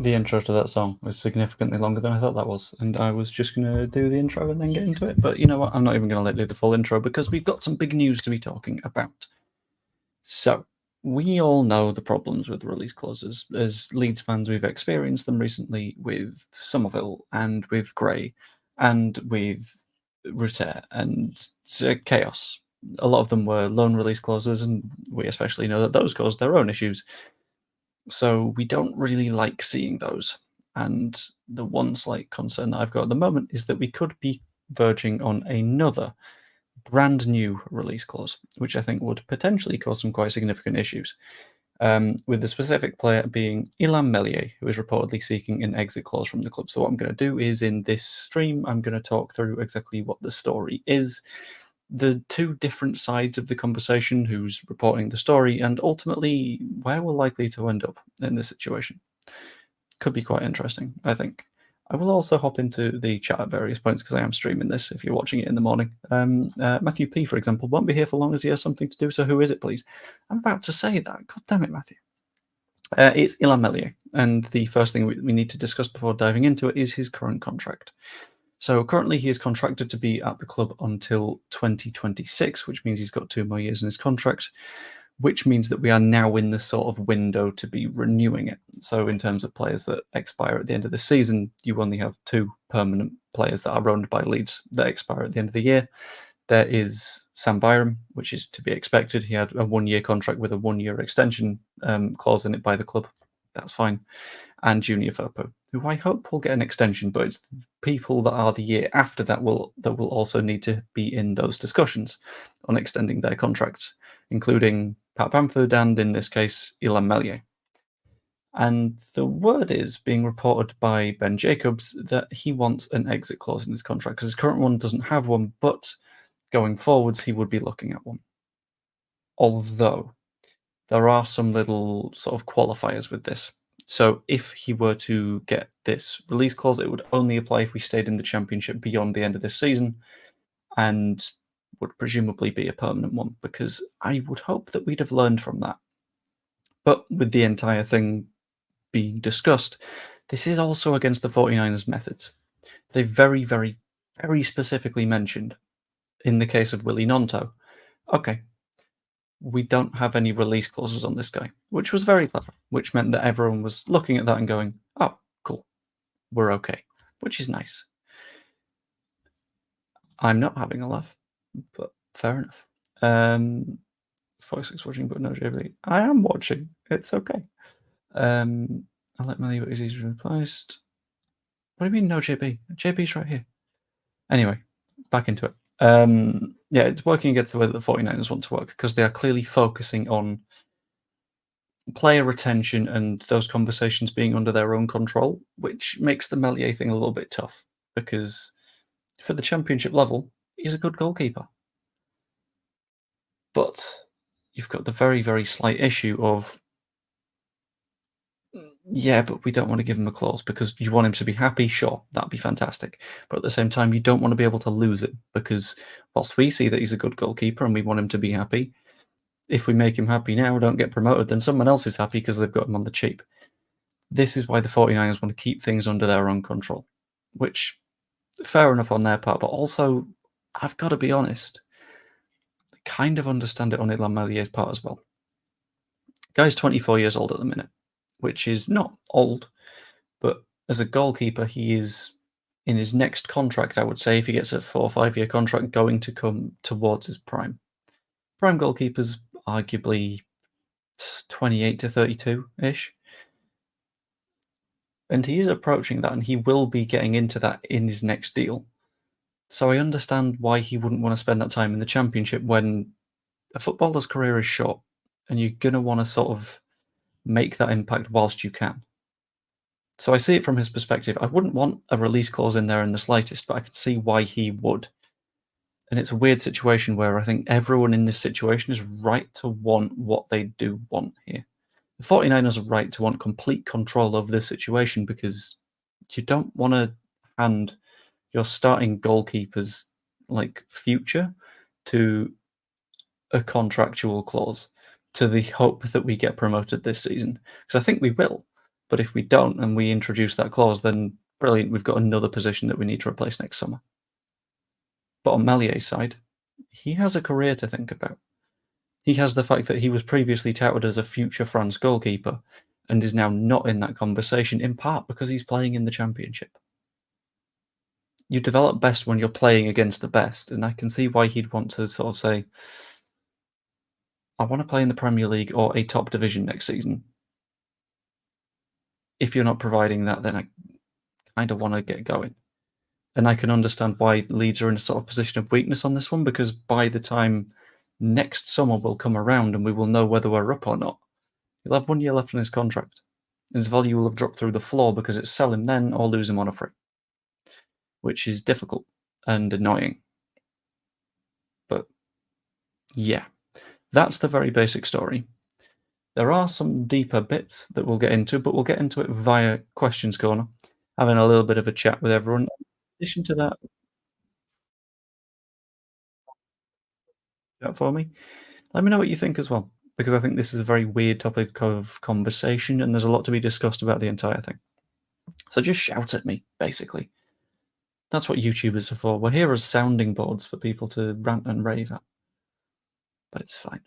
The intro to that song was significantly longer than I thought that was, and I was just going to do the intro and then get into it. But you know what? I'm not even going to let you do the full intro because we've got some big news to be talking about. So, we all know the problems with release clauses. As Leeds fans, we've experienced them recently with Somerville and with Gray and with Ruter and Chaos. A lot of them were loan release clauses, and we especially know that those caused their own issues. So we don't really like seeing those. And the one slight concern that I've got at the moment is that we could be verging on another brand new release clause, which I think would potentially cause some quite significant issues. With the specific player being Elan Meslier, who is reportedly seeking an exit clause from the club. So what I'm going to do is in this stream, I'm going to talk through exactly what the story is, the two different sides of the conversation, who's reporting the story, and ultimately where we're likely to end up in this situation. Could be quite interesting, I think. I will also hop into the chat at various points because I am streaming this if you're watching it in the morning. Matthew P, for example, won't be here for long as he has something to do, so who is it, please? I'm about to say that. God damn it, Matthew. It's Elan Meslier, and the first thing we need to discuss before diving into it is his current contract. So currently he is contracted to be at the club until 2026, which means he's got 2 more years in his contract, which means that we are now in the sort of window to be renewing it. So in terms of players that expire at the end of the season, you only have 2 permanent players that are owned by Leeds that expire at the end of the year. There is Sam Byram, which is to be expected. He had a 1-year contract with a 1-year extension clause in it by the club. That's fine. And Junior Firpo, who I hope will get an extension, but it's people that are the year after that will also need to be in those discussions on extending their contracts, including Pat Bamford and, in this case, Elan Meslier. And the word is being reported by Ben Jacobs that he wants an exit clause in his contract because his current one doesn't have one, but going forwards, he would be looking at one. Although there are some little sort of qualifiers with this. So if he were to get this release clause, it would only apply if we stayed in the Championship beyond the end of this season, and would presumably be a permanent one, because I would hope that we'd have learned from that. But with the entire thing being discussed, this is also against the 49ers' methods. They very, very, very specifically mentioned, in the case of Willie Nonto, okay, we don't have any release clauses on this guy, which was very clever, which meant that everyone was looking at that and going, oh, cool, we're okay, which is nice. I'm not having a laugh, but fair enough. Fox is watching, but no JB. I am watching. It's okay. I'll let Melly, but he's easily replaced. What do you mean, no JB? JB's right here. Anyway, back into it. Yeah, it's working against the way that the 49ers want to work because they are clearly focusing on player retention and those conversations being under their own control, which makes the Meslier thing a little bit tough because for the Championship level, he's a good goalkeeper. But you've got the very, very slight issue of, yeah, but we don't want to give him a clause because you want him to be happy. Sure, that'd be fantastic. But at the same time, you don't want to be able to lose him because whilst we see that he's a good goalkeeper and we want him to be happy, if we make him happy now, don't get promoted, then someone else is happy because they've got him on the cheap. This is why the 49ers want to keep things under their own control, which, fair enough on their part, but also, I've got to be honest, I kind of understand it on Elan Meslier's part as well. Guy's 24 years old at the minute, which is not old, but as a goalkeeper, he is in his next contract, I would say, if he gets a 4 or 5 year contract, going to come towards his prime. Prime goalkeepers, arguably 28 to 32-ish. And he is approaching that, and he will be getting into that in his next deal. So I understand why he wouldn't want to spend that time in the Championship when a footballer's career is short, and you're going to want to sort of make that impact whilst you can. So I see it from his perspective. I wouldn't want a release clause in there in the slightest, but I could see why he would. And it's a weird situation where I think everyone in this situation is right to want what they do want here. The 49ers are right to want complete control of this situation because you don't want to hand your starting goalkeeper's future to a contractual clause to the hope that we get promoted this season. Because I think we will. But if we don't and we introduce that clause, then brilliant, we've got another position that we need to replace next summer. But on Meslier's side, he has a career to think about. He has the fact that he was previously touted as a future France goalkeeper and is now not in that conversation, in part because he's playing in the Championship. You develop best when you're playing against the best, and I can see why he'd want to sort of say, I want to play in the Premier League or a top division next season. If you're not providing that, then I kind of want to get going. And I can understand why Leeds are in a sort of position of weakness on this one, because by the time next summer will come around and we will know whether we're up or not, he'll have 1 year left on his contract. His value will have dropped through the floor because it's sell him then or lose him on a free, which is difficult and annoying. But yeah, that's the very basic story. There are some deeper bits that we'll get into, but we'll get into it via Questions Corner, having a little bit of a chat with everyone. In addition to that, for me, let me know what you think as well, because I think this is a very weird topic of conversation and there's a lot to be discussed about the entire thing. So just shout at me, basically. That's what YouTubers are for. We're here as sounding boards for people to rant and rave at. But it's fine.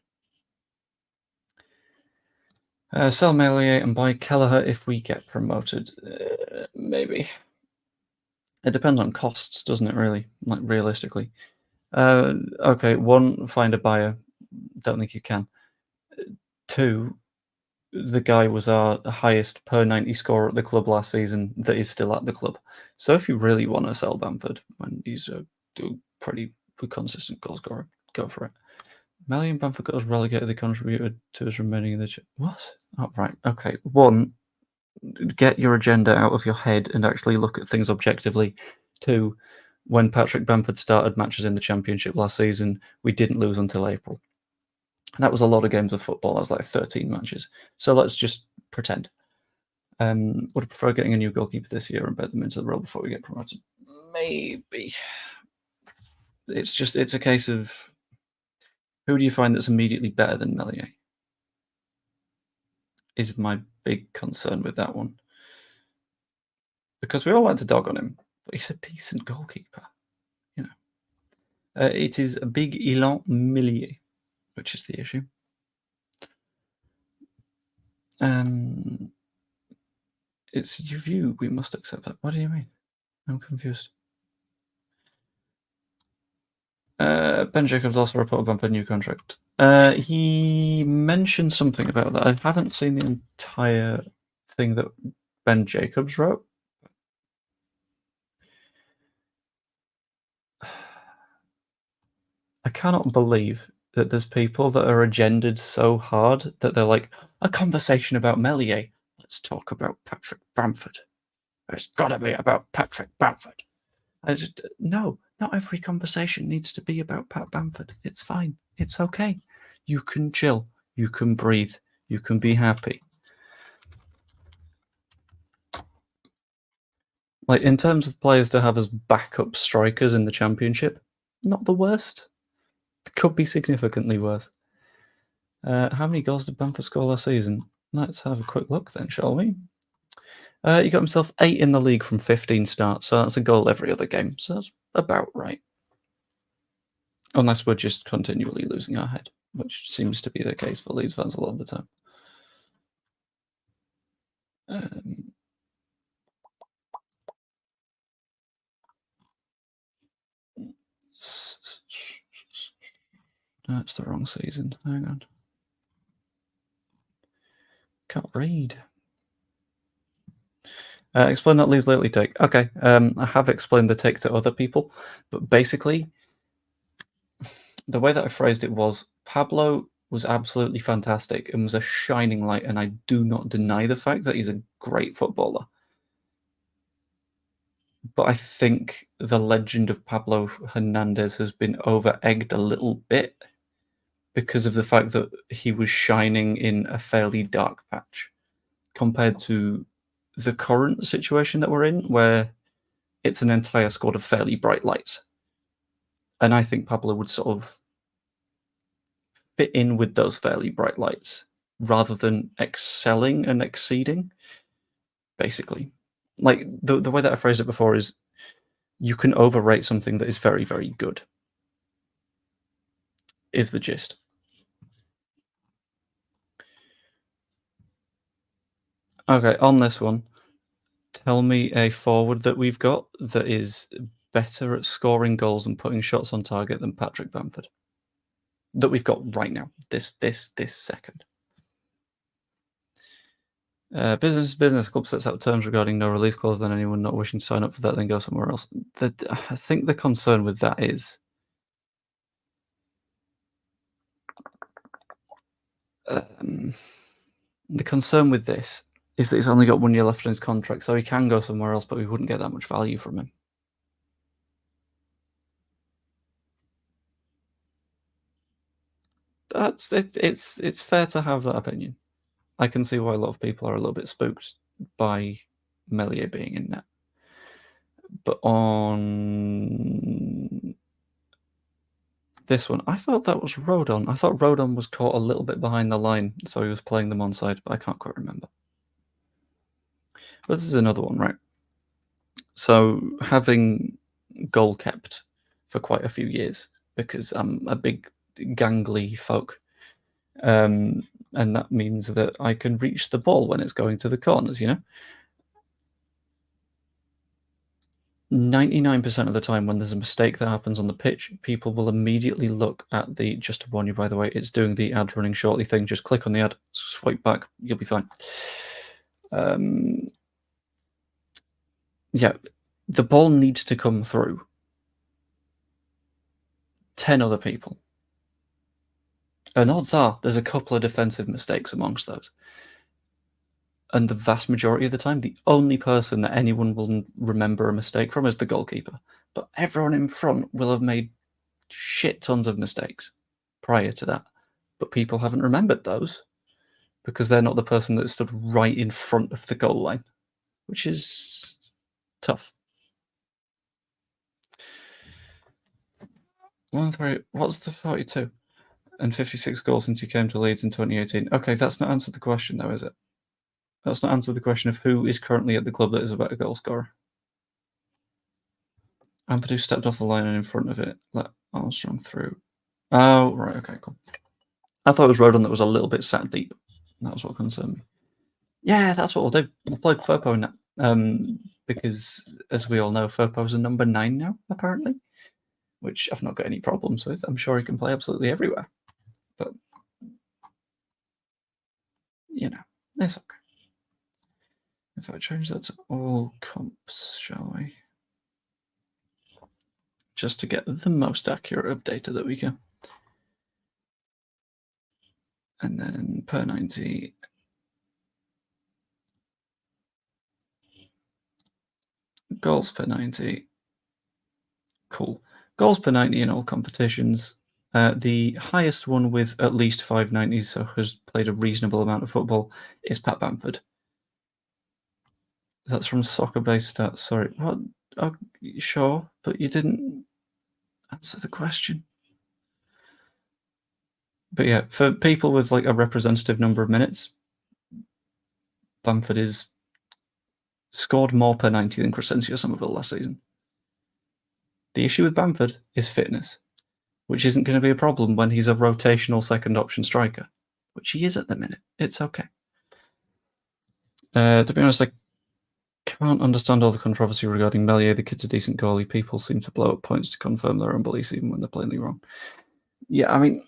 Sell Meslier and buy Kelleher if we get promoted. Maybe. It depends on costs, doesn't it, really? Like, realistically. Okay, 1, find a buyer. Don't think you can. 2, the guy was our highest per 90 scorer at the club last season that is still at the club. So if you really want to sell Bamford, when he's a pretty consistent goal scorer, go for it. Meslier and Bamford got us relegated. They contributed to us remaining in the... What? Oh, right. Okay. 1, get your agenda out of your head and actually look at things objectively. 2, when Patrick Bamford started matches in the Championship last season, we didn't lose until April. And that was a lot of games of football. That was like 13 matches. So let's just pretend. Would I prefer getting a new goalkeeper this year and bet them into the role before we get promoted? Maybe. It's a case of, who do you find that's immediately better than Meslier? Is my big concern with that one. Because we all like to dog on him, but he's a decent goalkeeper. You know. It is a big Elan Meslier, which is the issue. It's your view. We must accept it. What do you mean? I'm confused. Ben Jacobs also reported on a new contract. He mentioned something about that. I haven't seen the entire thing that Ben Jacobs wrote. I cannot believe that there's people that are agendaed so hard that they're like, a conversation about Meslier. Let's talk about Patrick Bamford. It's got to be about Patrick Bamford. No, not every conversation needs to be about Pat Bamford. It's fine. It's okay. You can chill. You can breathe. You can be happy. Like, in terms of players to have as backup strikers in the Championship, not the worst. Could be significantly worse. How many goals did Bamford score last season? Let's have a quick look then, shall we? He got himself 8 in the league from 15 starts, so that's a goal every other game. So that's about right. Unless we're just continually losing our head, which seems to be the case for Leeds fans a lot of the time. That's the wrong season. Hang on. Can't read. Explain that Leeds lately take. Okay, I have explained the take to other people, but basically, the way that I phrased it was, Pablo was absolutely fantastic and was a shining light, and I do not deny the fact that he's a great footballer. But I think the legend of Pablo Hernandez has been over-egged a little bit because of the fact that he was shining in a fairly dark patch compared to the current situation that we're in, where it's an entire squad of fairly bright lights. And I think Pablo would sort of fit in with those fairly bright lights rather than excelling and exceeding. basically. Like, the way that I phrased it before is you can overrate something that is very, very good, is the gist. Okay, on this one, tell me a forward that we've got that is better at scoring goals and putting shots on target than Patrick Bamford. That we've got right now, this second. Business club sets out terms regarding no release clause, then anyone not wishing to sign up for that then go somewhere else. I think the concern with that is the concern with this is that he's only got 1 year left on his contract, so he can go somewhere else, but we wouldn't get that much value from him. It's fair to have that opinion. I can see why a lot of people are a little bit spooked by Meslier being in net. But on this one, I thought that was Rodon. I thought Rodon was caught a little bit behind the line, so he was playing them onside, but I can't quite remember. But this is another one, right? So having goal kept for quite a few years, because I'm a big gangly folk, and that means that I can reach the ball when it's going to the corners, 99% of the time when there's a mistake that happens on the pitch, people will immediately look at the, just to warn you, by the way, it's doing the ad running shortly thing. Just click on the ad, swipe back, you'll be fine. Yeah, the ball needs to come through 10 other people. And odds are there's a couple of defensive mistakes amongst those. And the vast majority of the time, the only person that anyone will remember a mistake from is the goalkeeper. But everyone in front will have made shit tons of mistakes prior to that. But people haven't remembered those because they're not the person that stood right in front of the goal line, which is tough. What's the 42? And 56 goals since you came to Leeds in 2018. Okay, that's not answered the question, though, is it? That's not answered the question of who is currently at the club that is a better goal scorer. Ampadu stepped off the line and in front of it, let Armstrong through. Oh, right, okay, cool. I thought it was Rodon that was a little bit sat deep. That was what concerned me. Yeah, that's what we'll do. We'll play Firpo now. Because, as we all know, Firpo's a number 9 now, apparently, which I've not got any problems with. I'm sure he can play absolutely everywhere. But, it's okay. If I change that to all comps, shall we? Just to get the most accurate of data that we can. And then per 90. Goals per 90. Cool. Goals per 90 in all competitions. The highest one with at least 590s, so has played a reasonable amount of football, is Pat Bamford. That's from soccer-based stats. Sorry. What? Oh, sure, but you didn't answer the question. But yeah, for people with like a representative number of minutes, Bamford is scored more per 90 than Crescencio Somerville last season. The issue with Bamford is fitness, which isn't going to be a problem when he's a rotational second option striker, which he is at the minute. It's okay. To be honest, I can't understand all the controversy regarding Meslier. The kid's a decent goalie. People seem to blow up points to confirm their own beliefs, even when they're plainly wrong. Yeah, I mean,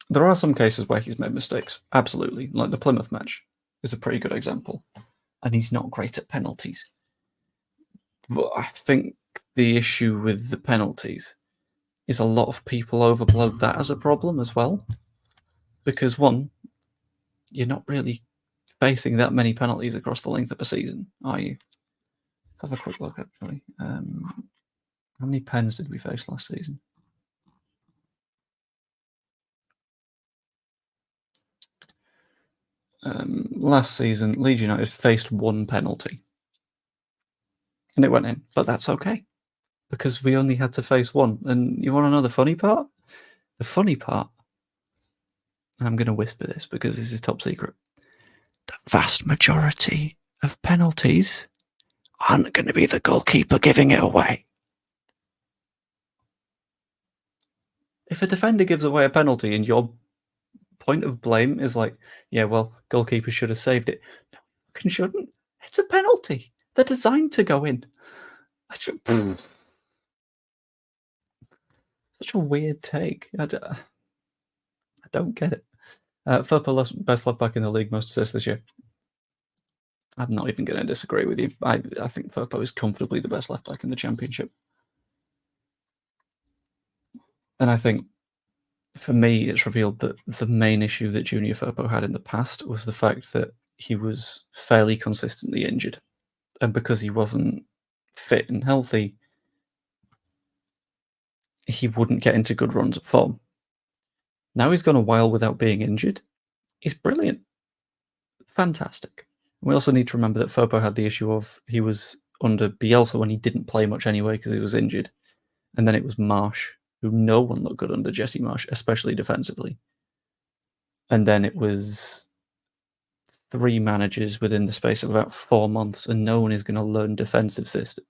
there are some cases where he's made mistakes. Absolutely. Like the Plymouth match is a pretty good example. And he's not great at penalties. But I think the issue with the penalties is a lot of people overblow that as a problem as well. Because one, you're not really facing that many penalties across the length of a season, are you? Let's have a quick look, actually. How many pens did we face last season? Last season, Leeds United faced 1 penalty. And it went in, but that's okay. Because we only had to face 1. And you want to know the funny part? The funny part, and I'm going to whisper this because this is top secret. the vast majority of penalties aren't going to be the goalkeeper giving it away. If a defender gives away a penalty and your point of blame is like, yeah, well, goalkeeper should have saved it. No, fucking shouldn't. It's a penalty. They're designed to go in. Such a weird take. I don't get it. Firpo, best left back in the league, most assists this year. I'm not even going to disagree with you. I think Firpo is comfortably the best left back in the Championship. And I think, for me, it's revealed that the main issue that Junior Firpo had in the past was the fact that he was fairly consistently injured. And because he wasn't fit and healthy, he wouldn't get into good runs of form. Now he's gone a while without being injured. He's brilliant. Fantastic. We also need to remember that Firpo had the issue of he was under Bielsa when he didn't play much anyway because he was injured. And then it was Marsh, who no one looked good under Jesse Marsh, especially defensively. And then it was 3 managers within the space of about 4 months, and no one is going to learn defensive systems.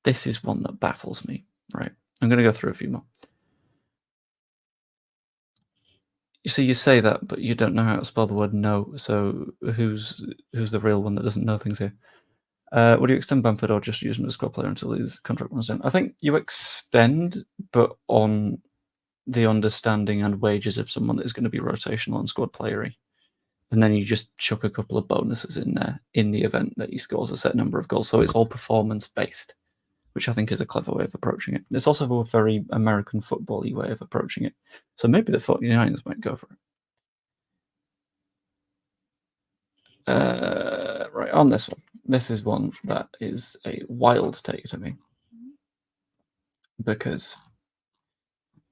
This is one that baffles me. Right. I'm going to go through a few more. You see, you say that, but you don't know how to spell the word no. So who's the real one that doesn't know things here? Would you extend Bamford or just use him as a squad player until his contract runs down? I think you extend, but on the understanding and wages of someone that is going to be rotational and squad playery. And then you just chuck a couple of bonuses in there in the event that he scores a set number of goals. So it's all performance-based, which I think is a clever way of approaching it. It's also a very American football-y way of approaching it. So maybe the 49ers might go for it. Right, on this one. This is one that is a wild take to me. Because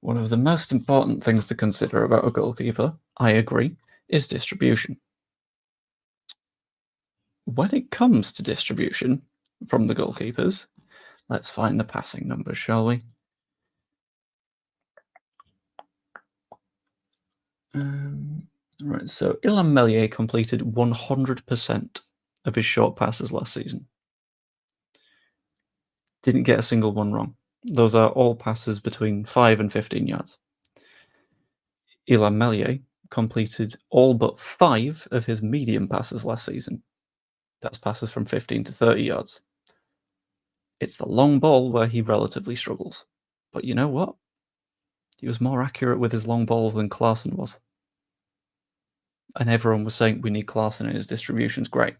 one of the most important things to consider about a goalkeeper, I agree, is distribution. When it comes to distribution from the goalkeepers, let's find the passing numbers, shall we? Right, so Elan Meslier completed 100% of his short passes last season. Didn't get a single one wrong. Those are all passes between 5 and 15 yards. Elan Meslier completed all but 5 of his medium passes last season. That's passes from 15 to 30 yards. It's the long ball where he relatively struggles. But you know what? He was more accurate with his long balls than Klaassen was. And everyone was saying, we need Klaassen and his distribution's great.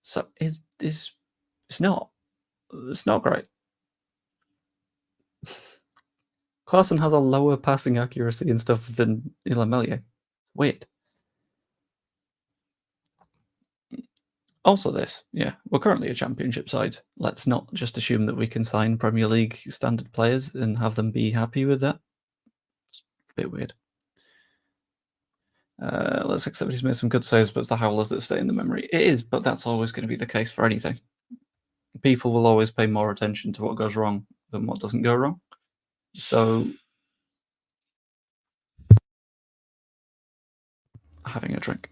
So it's not great. Klaassen has a lower passing accuracy and stuff than Elan Meslier. Weird. Also this, yeah, we're currently a Championship side. Let's not just assume that we can sign Premier League standard players and have them be happy with that. It's a bit weird. Let's accept he's made some good saves, but it's the howlers that stay in the memory. It is, but that's always going to be the case for anything. People will always pay more attention to what goes wrong than what doesn't go wrong. So, having a drink.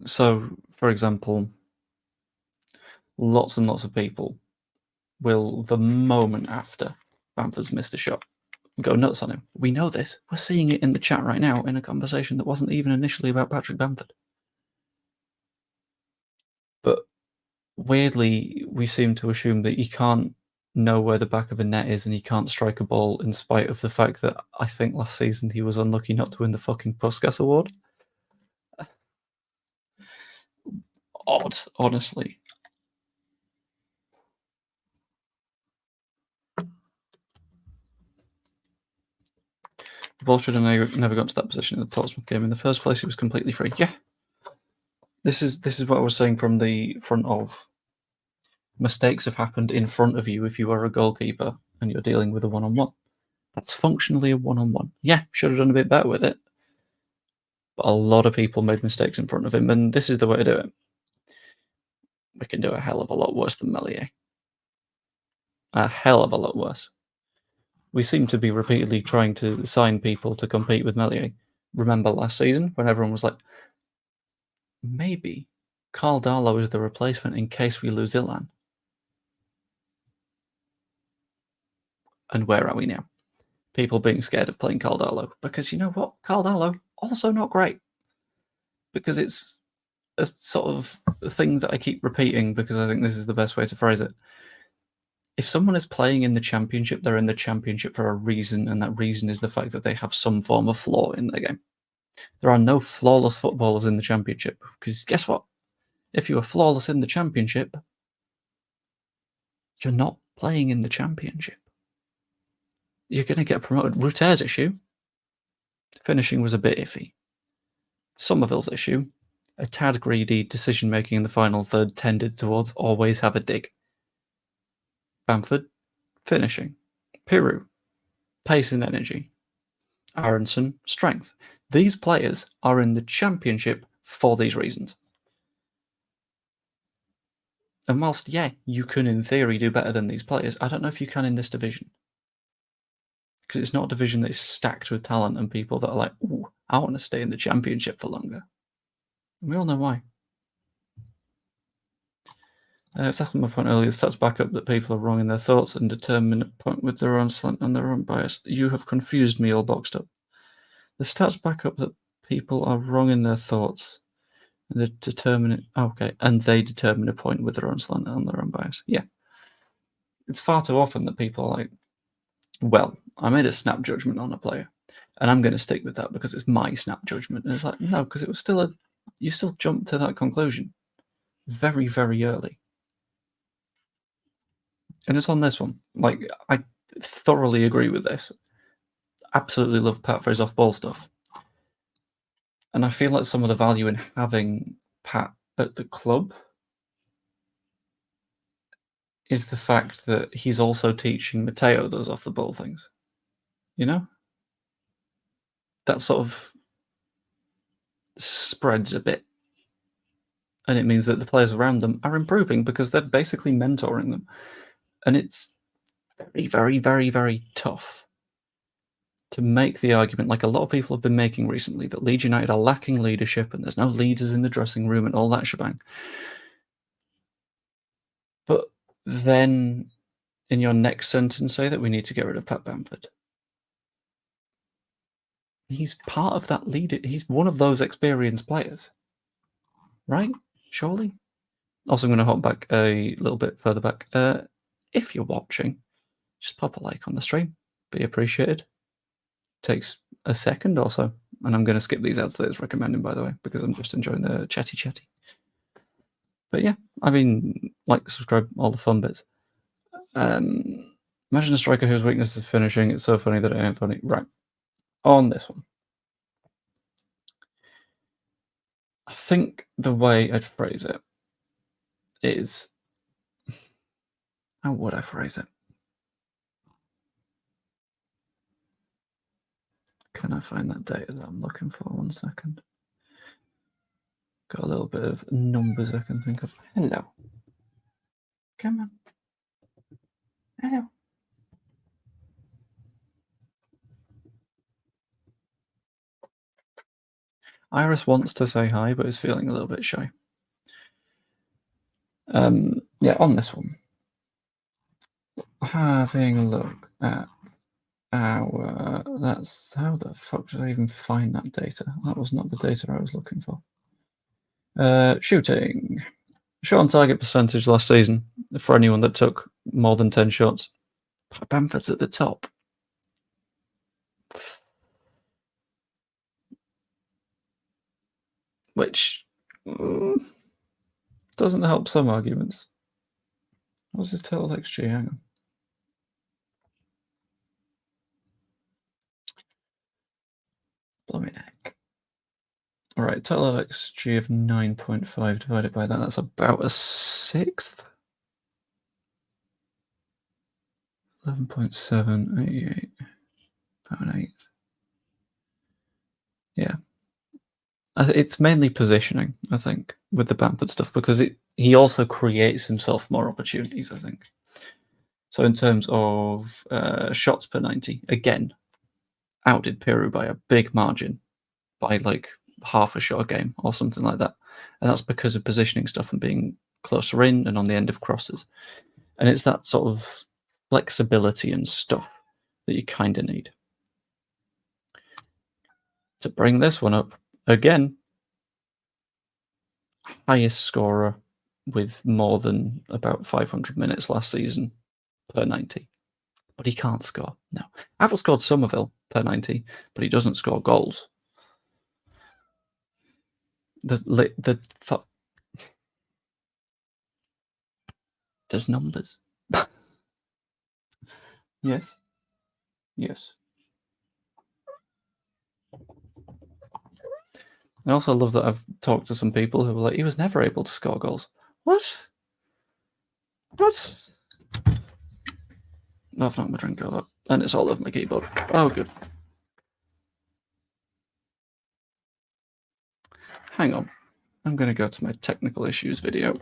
So, for example, lots and lots of people will, the moment after Bamford's missed a shot, go nuts on him. We know this. We're seeing it in the chat right now in a conversation that wasn't even initially about Patrick Bamford. But weirdly, we seem to assume that he can't know where the back of a net is and he can't strike a ball in spite of the fact that I think last season he was unlucky not to win the fucking Puskas Award. Odd, honestly. The ball should have never got to that position in the Portsmouth game. In the first place, it was completely free. Yeah. This is what I was saying from the front of. Mistakes have happened in front of you if you are a goalkeeper and you're dealing with a one-on-one. That's functionally a one-on-one. Yeah, should have done a bit better with it. But a lot of people made mistakes in front of him, and this is the way to do it. we can do a hell of a lot worse than Meslier. A hell of a lot worse. We seem to be repeatedly trying to sign people to compete with Meslier. Remember last season when everyone was like, maybe Carl Darlow is the replacement in case we lose Elan. And where are we now? People being scared of playing Carl Darlow. Because you know what? Carl Darlow, also not great. Because it's a sort of thing that I keep repeating because I think this is the best way to phrase it. If someone is playing in the championship, they're in the championship for a reason, and that reason is the fact that they have some form of flaw in their game. There are no flawless footballers in the championship, because guess what? If you are flawless in the championship, you're not playing in the championship. You're going to get promoted. Router's issue, finishing was a bit iffy. Somerville's issue, a tad greedy decision-making in the final third tended towards always have a dig. Bamford, finishing. Piru, pace and energy. Aronson, strength. These players are in the championship for these reasons. And whilst, yeah, you can in theory do better than these players, I don't know if you can in this division. Because it's not a division that is stacked with talent and people that are like, ooh, I want to stay in the championship for longer. And we all know why. Exactly my point earlier. The stats back up that people are wrong in their thoughts and determine a point with their own slant and their own bias. You have confused me all boxed up. The stats back up that people are wrong in their thoughts and they determine it. Okay, and they determine a point with their own slant and their own bias. Yeah. It's far too often that people are like, well, I made a snap judgment on a player and I'm going to stick with that because it's my snap judgment. And it's like, no, because it was still you still jumped to that conclusion very, very early. And it's on this one. Like, I thoroughly agree with this. Absolutely love Pat for his off-ball stuff. And I feel like some of the value in having Pat at the club is the fact that he's also teaching Matteo those off-the-ball things. You know? That sort of spreads a bit. And it means that the players around them are improving because they're basically mentoring them. And it's very, very, very, very tough to make the argument, like a lot of people have been making recently, that Leeds United are lacking leadership and there's no leaders in the dressing room and all that shebang. But then in your next sentence say that we need to get rid of Pat Bamford. He's part of that leader. He's one of those experienced players. Right? Surely? Also, I'm going to hop back a little bit further back. If you're watching, just pop a like on the stream. Be appreciated. Takes a second or so. And I'm going to skip these ads that it's recommending, by the way, because I'm just enjoying the chatty. But yeah, I mean, like, subscribe, all the fun bits. Imagine a striker whose weakness is finishing. It's so funny that it ain't funny. Right. On this one. I think the way I'd phrase it is... How would I phrase it? Can I find that data that I'm looking for? 1 second. Got a little bit of numbers I can think of. Hello. Come on. Hello. Iris wants to say hi, but is feeling a little bit shy. Yeah, on this one. Having a look at our... That's... How the fuck did I even find that data? That was not the data I was looking for. Shooting. Shot on target percentage last season for anyone that took more than 10 shots. Bamford's at the top. Which doesn't help some arguments. What's his total XG? Hang on. Blooming heck. Alright, total XG of 9.5 divided by that. That's about a sixth. 11.7, 88, about 8. Yeah. It's mainly positioning, I think, with the Bamford stuff, because he also creates himself more opportunities, I think. So in terms of shots per 90, again, outdid Peru by a big margin, by like half a shot a game or something like that. And that's because of positioning stuff and being closer in and on the end of crosses. And it's that sort of flexibility and stuff that you kind of need. To bring this one up, again, highest scorer with more than about 500 minutes last season per 90. But he can't score. No. I've outscored Somerville per 90, but he doesn't score goals. There's numbers. Yes. Yes. I also love that I've talked to some people who were like, he was never able to score goals. What? What? I've knocked my drink over, and it's all over my keyboard. Oh, good. Hang on. I'm going to go to my technical issues video.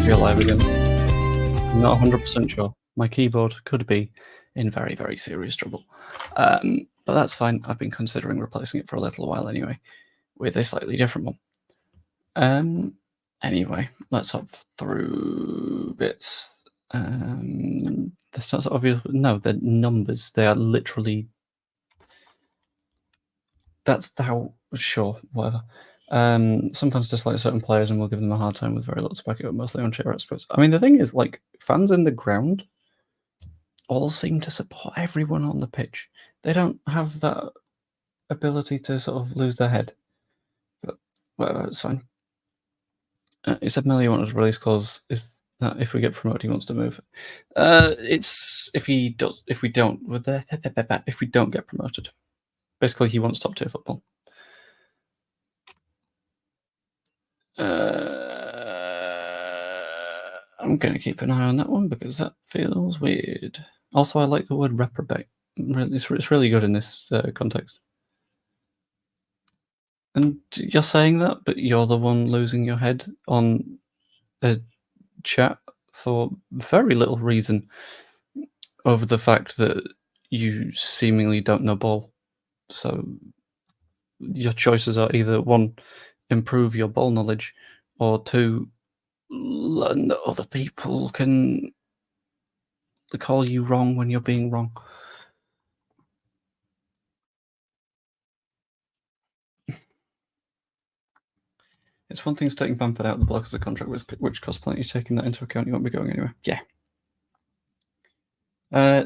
Be alive again. I'm not 100% sure. My keyboard could be in very, very serious trouble. But that's fine. I've been considering replacing it for a little while anyway, with a slightly different one. Anyway, let's hop through bits. The stats are obvious. No, they're numbers. They are literally... That's how... Sure, whatever. Sometimes dislike certain players and will give them a hard time with very little to back it up, mostly on Twitter experts. I mean, the thing is, like, fans in the ground all seem to support everyone on the pitch. They don't have that ability to sort of lose their head. But whatever, it's fine. He said Meslier wanted a release clause. Is that if we get promoted, he wants to move? It's if we don't get promoted. Basically, he wants top tier football. I'm going to keep an eye on that one because that feels weird. Also, I like the word reprobate. It's really good in this context. And you're saying that, but you're the one losing your head on a chat for very little reason over the fact that you seemingly don't know ball. So your choices are either one, improve your ball knowledge, or two, learn that other people can call you wrong when you're being wrong. It's one thing taking Bamford out of the block as a contract, which costs plenty. Taking that into account, you won't be going anywhere. Yeah.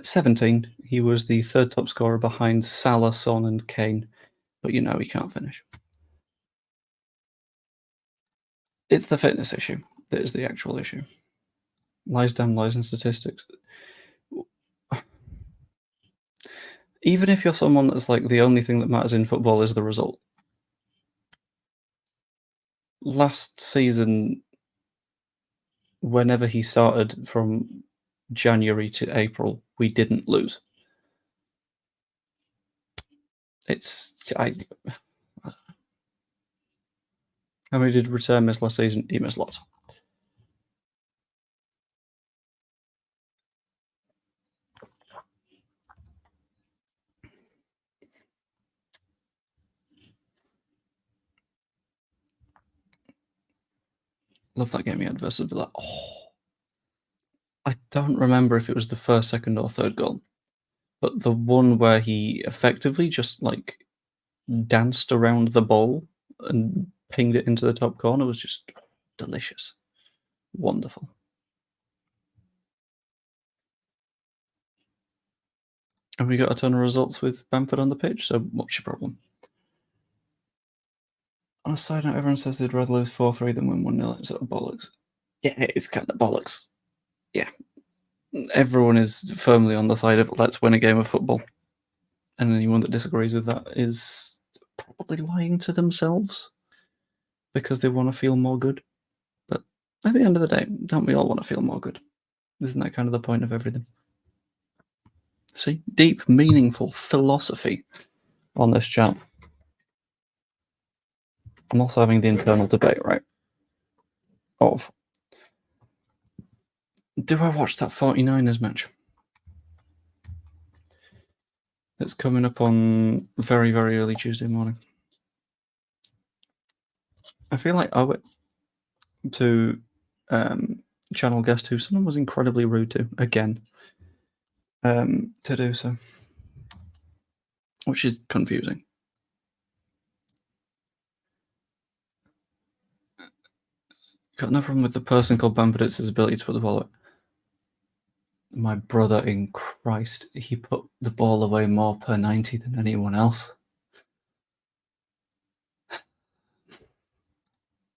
17. He was the third top scorer behind Salah, Son, and Kane. But you know he can't finish. It's the fitness issue that is the actual issue. Lies in statistics. Even if you're someone that's like the only thing that matters in football is the result. Last season, whenever he started from January to April, we didn't lose. How many did Return miss last season? He missed lots. Love that game he had versus Villa. I don't remember if it was the first, second, or third goal, but the one where he effectively just like danced around the ball and pinged it into the top corner was just delicious. Wonderful. And we got a ton of results with Bamford on the pitch, so what's your problem? On a side note, everyone says they'd rather lose 4-3 than win 1-0. It's sort of bollocks. Yeah, it's kind of bollocks. Yeah. Everyone is firmly on the side of let's win a game of football. And anyone that disagrees with that is probably lying to themselves because they want to feel more good. But at the end of the day, don't we all want to feel more good? Isn't that kind of the point of everything? See? Deep, meaningful philosophy on this channel. I'm also having the internal debate, right? Of do I watch that 49ers match? It's coming up on very, very early Tuesday morning. I feel like I owe it to channel guest who someone was incredibly rude to, again, to do so. Which is confusing. Got no problem with the person called Bamford, it's his ability to put the ball away. My brother in Christ, he put the ball away more per 90 than anyone else.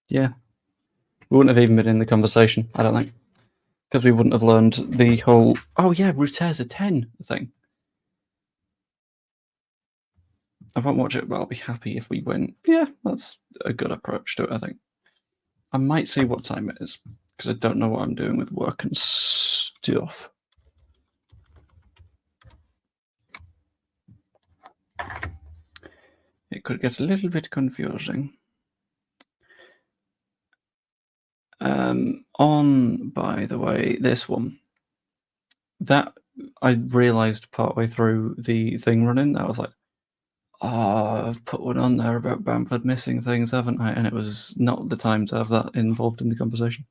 Yeah. We wouldn't have even been in the conversation, I don't think. Because we wouldn't have learned the whole, oh yeah, Router's a 10 thing. I won't watch it, but I'll be happy if we win. Yeah, that's a good approach to it, I think. I might see what time it is, because I don't know what I'm doing with work and stuff. It could get a little bit confusing. On, by the way, this one. That I realised partway through the thing running, I was like, oh, I've put one on there about Bamford missing things, haven't I? And it was not the time to have that involved in the conversation.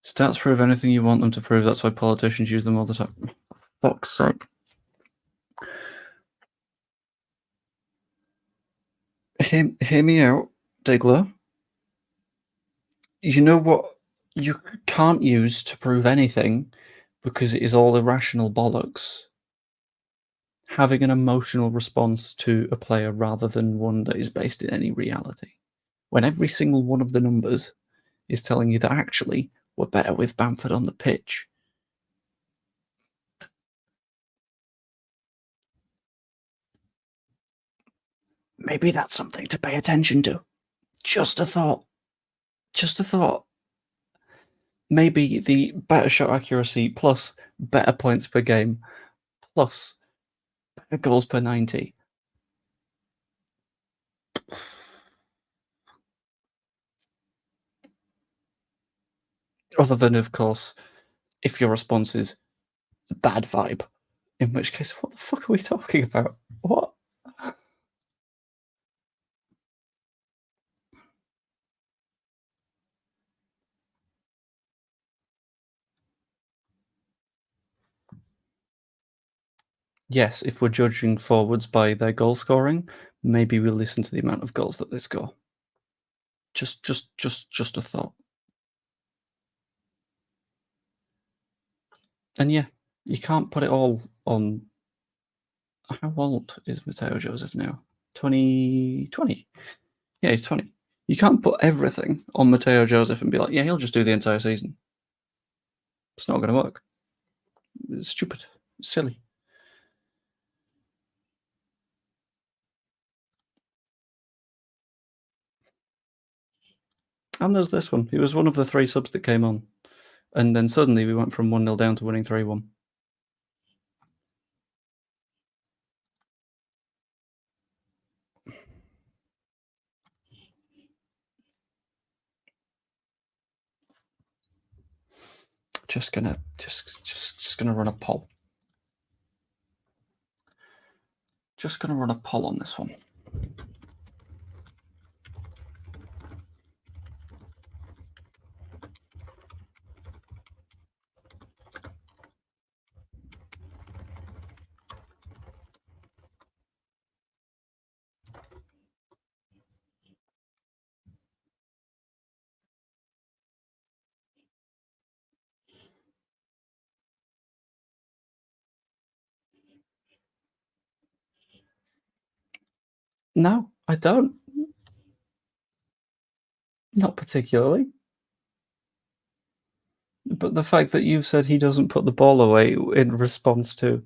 Stats prove anything you want them to prove. That's why politicians use them all the time. For fuck's sake. Hear me out, Diggler. You know what you can't use to prove anything because it is all irrational bollocks. Having an emotional response to a player rather than one that is based in any reality. When every single one of the numbers is telling you that actually we're better with Bamford on the pitch. Maybe that's something to pay attention to. Just a thought. Just a thought. Maybe the better shot accuracy plus better points per game plus better goals per 90. Other than, of course, if your response is bad vibe, in which case, what the fuck are we talking about? What? Yes, if we're judging forwards by their goal scoring, maybe we'll listen to the amount of goals that they score. Just a thought. And yeah, you can't put it all on. How old is Mateo Joseph now? 20. Yeah, he's 20. You can't put everything on Mateo Joseph and be like, yeah, he'll just do the entire season. It's not going to work. It's stupid. It's silly. And there's this one. He was one of the 3 subs that came on. And then suddenly we went from 1-0 down to winning 3-1. Just gonna run a poll. Just gonna run a poll on this one. No, I don't. Not particularly. But the fact that you've said he doesn't put the ball away in response to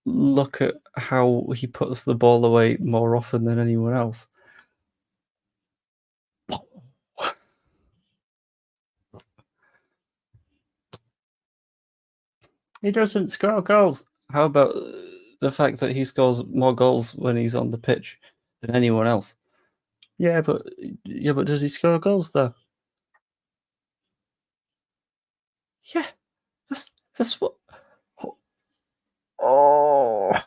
look at how he puts the ball away more often than anyone else. He doesn't score goals. How about the fact that he scores more goals when he's on the pitch than anyone else? Yeah, but does he score goals though? Yeah, that's what. Oh.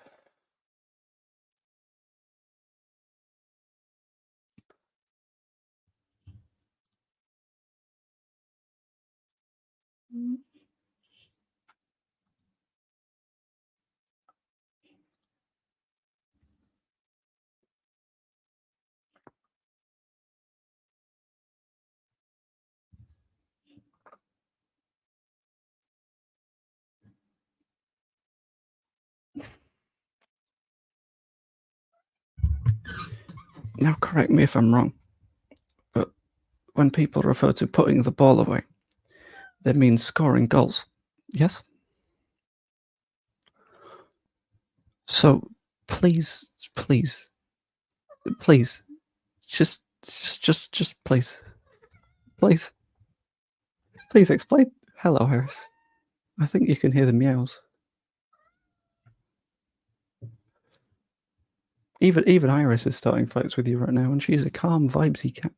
Now, correct me if I'm wrong, but when people refer to putting the ball away, they mean scoring goals. Yes? So, please, just please explain. Hello, Harris. I think you can hear the meows. Even Iris is starting fights with you right now, and she's a calm, vibesy cat.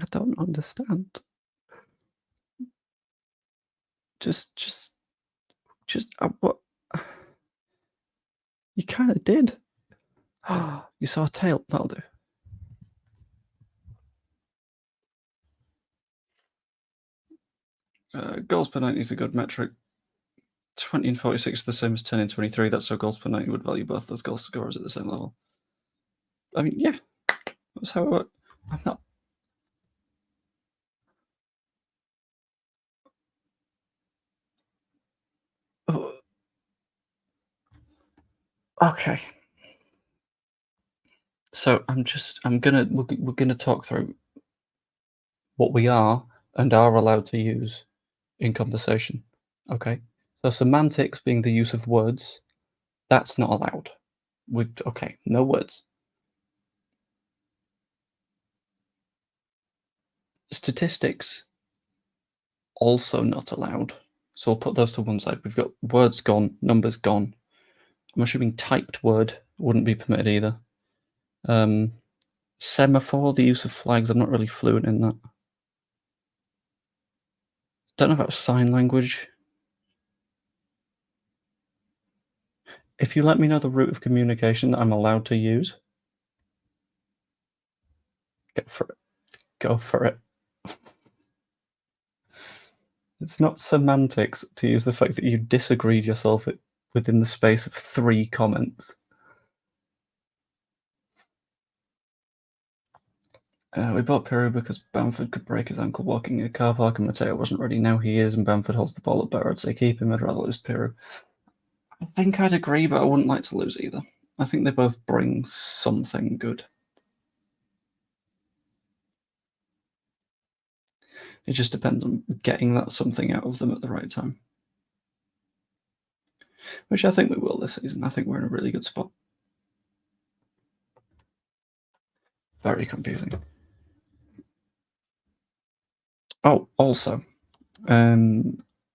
I don't understand. Just what? You kind of did. You saw a tail. That'll do. Goals per 90 is a good metric. 20 and 46 is the same as 10 and 23. That's so goals per 90 would value both those goal scorers at the same level. I mean, yeah, that's how it works. I'm not. Okay. So we're gonna talk through what we are and are allowed to use in conversation. Okay. So semantics being the use of words, that's not allowed. Okay, no words. Statistics also not allowed. So we'll put those to one side. We've got words gone, numbers gone. I'm assuming typed word wouldn't be permitted either. Semaphore, the use of flags, I'm not really fluent in that. Don't know about sign language. If you let me know the route of communication that I'm allowed to use, go for it. Go for it. It's not semantics to use the fact that you disagreed yourself within the space of 3 comments. We bought Peru because Bamford could break his ankle walking in a car park and Mateo wasn't ready. Now he is, and Bamford holds the ball up better. I'd say keep him. I'd rather lose Peru. I think I'd agree, but I wouldn't like to lose either. I think they both bring something good. It just depends on getting that something out of them at the right time. Which I think we will this season. I think we're in a really good spot. Very confusing. Oh, also,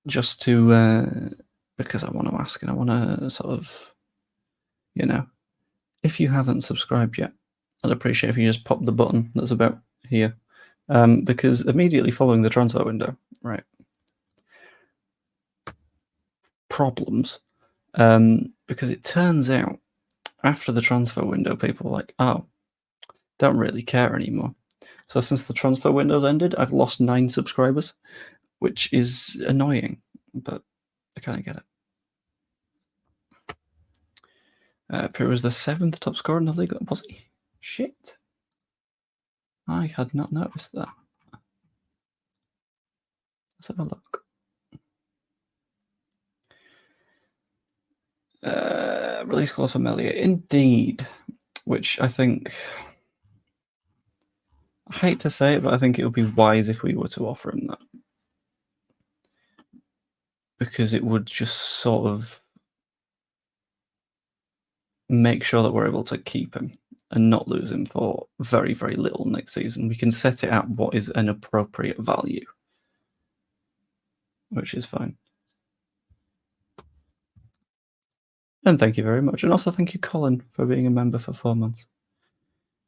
just to because I want to ask and I want to sort of, if you haven't subscribed yet, I'd appreciate if you just pop the button that's about here, because immediately following the transfer window, right? Problems, because it turns out after the transfer window, people are like, oh, don't really care anymore. So since the transfer window's ended, I've lost 9 subscribers, which is annoying, but I kind of get it. Peru was the 7th top scorer in the league. Was he? Shit. I had not noticed that. Let's have a look. Release clause for Meslier. Indeed. Which I think... I hate to say it, but I think it would be wise if we were to offer him that. Because it would just sort of make sure that we're able to keep him and not lose him for very, very little next season. We can set it at what is an appropriate value, which is fine. And thank you very much. And also thank you, Colin, for being a member for 4 months.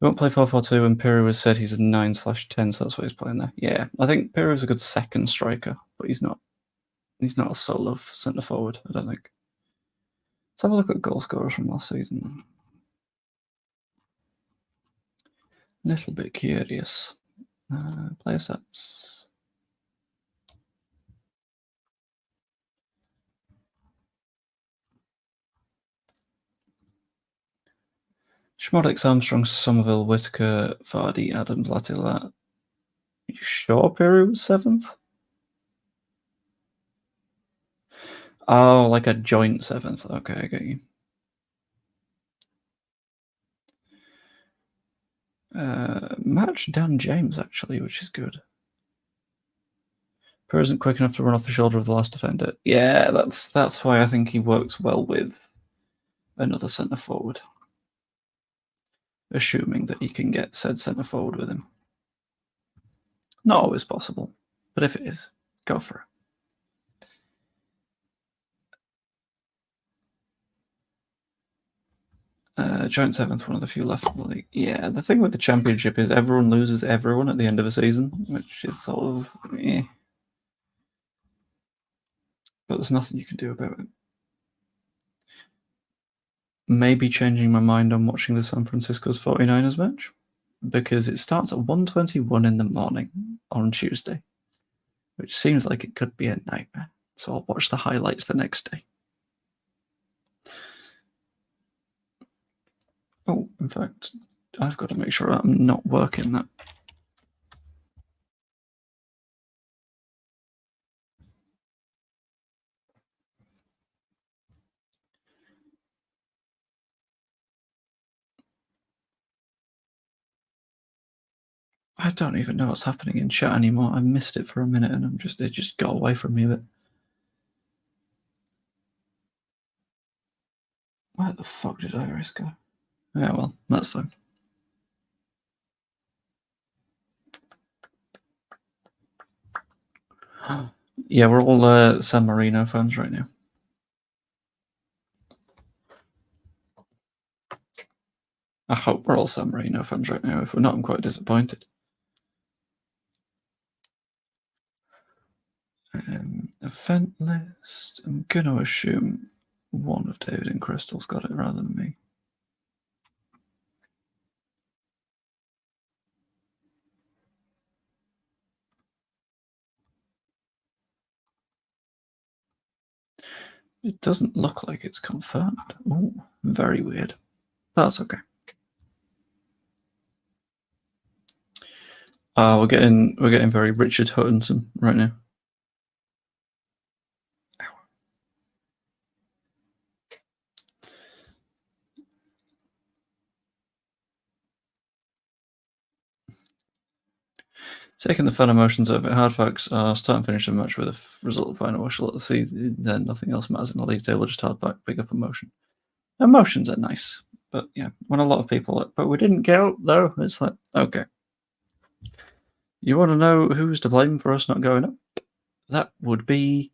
We won't play 4-4-2, and Piru has said he's a 9/10, so that's what he's playing there. Yeah, I think Piru is a good second striker, but he's not a solo centre forward, I don't think. Let's have a look at goal scorers from last season. A little bit curious. Player sets. Schmodix, Armstrong, Somerville, Whitaker, Vardy, Adams, Latilla. You sure Piru was 7th? Oh, like a joint 7th. Okay, I get you. Match Dan James, actually, which is good. Piru isn't quick enough to run off the shoulder of the last defender. Yeah, that's why I think he works well with another centre forward. Assuming that he can get said centre forward with him. Not always possible, but if it is, go for it. Joint 7th, one of the few left in the league. Yeah, the thing with the Championship is everyone loses everyone at the end of a season, which is sort of eh. But there's nothing you can do about it. Maybe changing my mind on watching the San Francisco's 49ers match, because it starts at 1:21 in the morning on Tuesday, which seems like it could be a nightmare. So I'll watch the highlights the next day. Oh, in fact, I've got to make sure I'm not working that. I don't even know what's happening in chat anymore. I missed it for a minute and it just got away from me a bit. Where the fuck did Iris go? Yeah, well, that's fine. Yeah, we're all San Marino fans right now. I hope we're all San Marino fans right now. If we're not, I'm quite disappointed. Event list. I'm going to assume one of David and Crystal's got it rather than me. It doesn't look like it's confirmed. Oh, very weird. That's okay. We're getting very Richard Huttonson right now. Taking the fun emotions over hard facts are start and finish the match with a result of final whistle at the season. Then nothing else matters in the league table, just hard fact, big up emotion. Emotions are nice, but yeah, when a lot of people, but we didn't get up though, it's like, okay. You want to know who's to blame for us not going up? That would be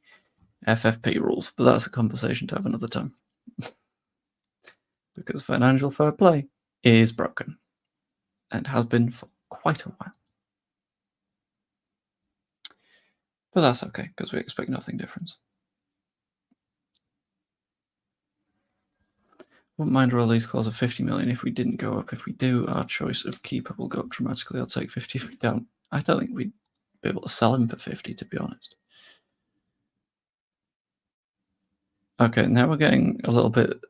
FFP rules, but that's a conversation to have another time. Because financial fair play is broken and has been for quite a while. But that's okay, because we expect nothing different. Wouldn't mind a release clause of 50 million if we didn't go up. If we do, our choice of keeper will go up dramatically. I'll take 50 if we don't. I don't think we'd be able to sell him for 50, to be honest. Okay, now we're getting a little bit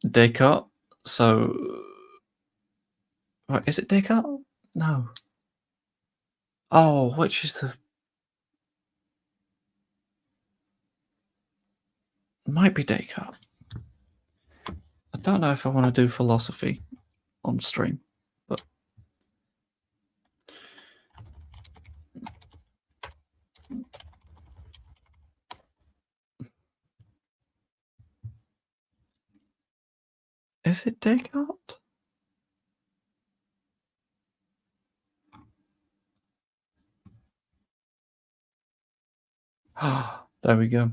Descartes. So, what, is it Descartes? No. Oh, which is the... Might be Descartes. I don't know if I want to do philosophy on stream, but... Is it Descartes? Ah, there we go.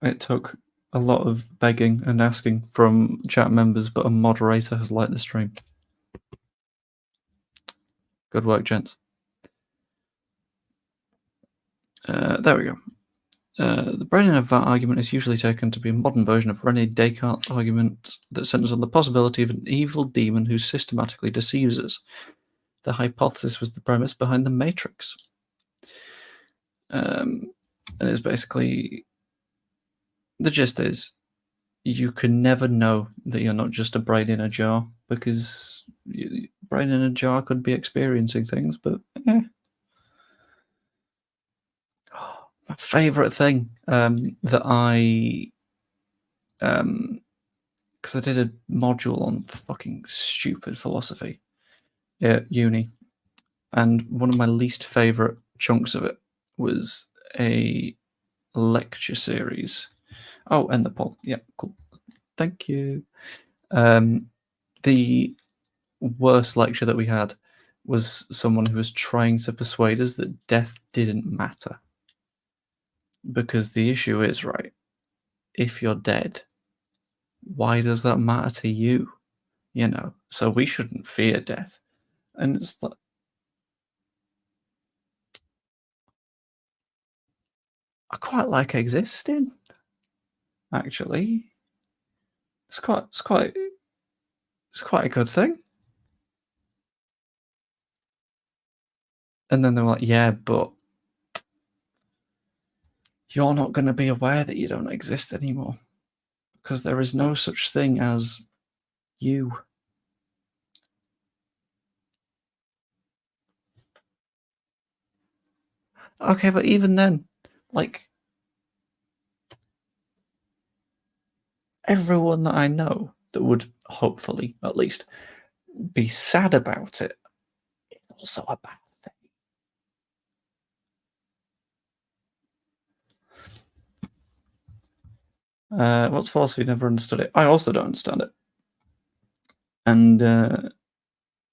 It took a lot of begging and asking from chat members, but a moderator has liked the stream. Good work, gents. There we go. The Brennan of that argument is usually taken to be a modern version of René Descartes' argument that centers on the possibility of an evil demon who systematically deceives us. The hypothesis was the premise behind the Matrix. And it's basically... The gist is, you can never know that you're not just a brain in a jar, because brain in a jar could be experiencing things, but my favourite thing that I... because I did a module on fucking stupid philosophy at uni, and one of my least favourite chunks of it was a lecture series. Oh, and the poll. Yeah, cool. Thank you. The worst lecture that we had was someone who was trying to persuade us that death didn't matter. Because the issue is, right, if you're dead, why does that matter to you? You know, so we shouldn't fear death. And it's like, I quite like existing. Actually, it's quite a good thing. And then they're like, yeah, but you're not going to be aware that you don't exist anymore, because there is no such thing as you. Okay, but even then, like, everyone that I know that would hopefully, at least, be sad about it also a bad thing. What's philosophy? Never understood it. I also don't understand it. And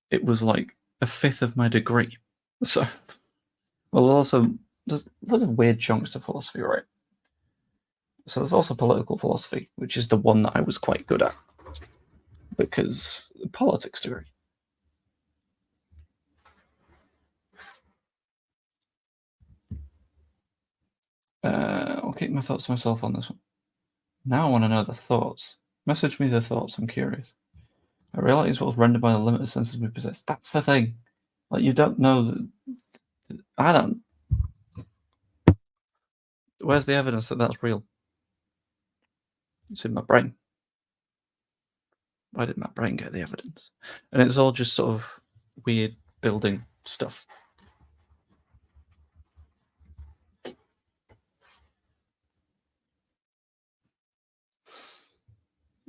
it was like a fifth of my degree. So, well, there's lots of weird chunks to philosophy, right? So there's also political philosophy, which is the one that I was quite good at because politics degree. I'll keep my thoughts to myself on this one. Now I want to know the thoughts. Message me the thoughts. I'm curious. I realize what was rendered by the limited senses we possess. That's the thing. Like you don't know. I don't. Where's the evidence that that's real? It's in my brain. Why did my brain get the evidence? And it's all just sort of weird building stuff.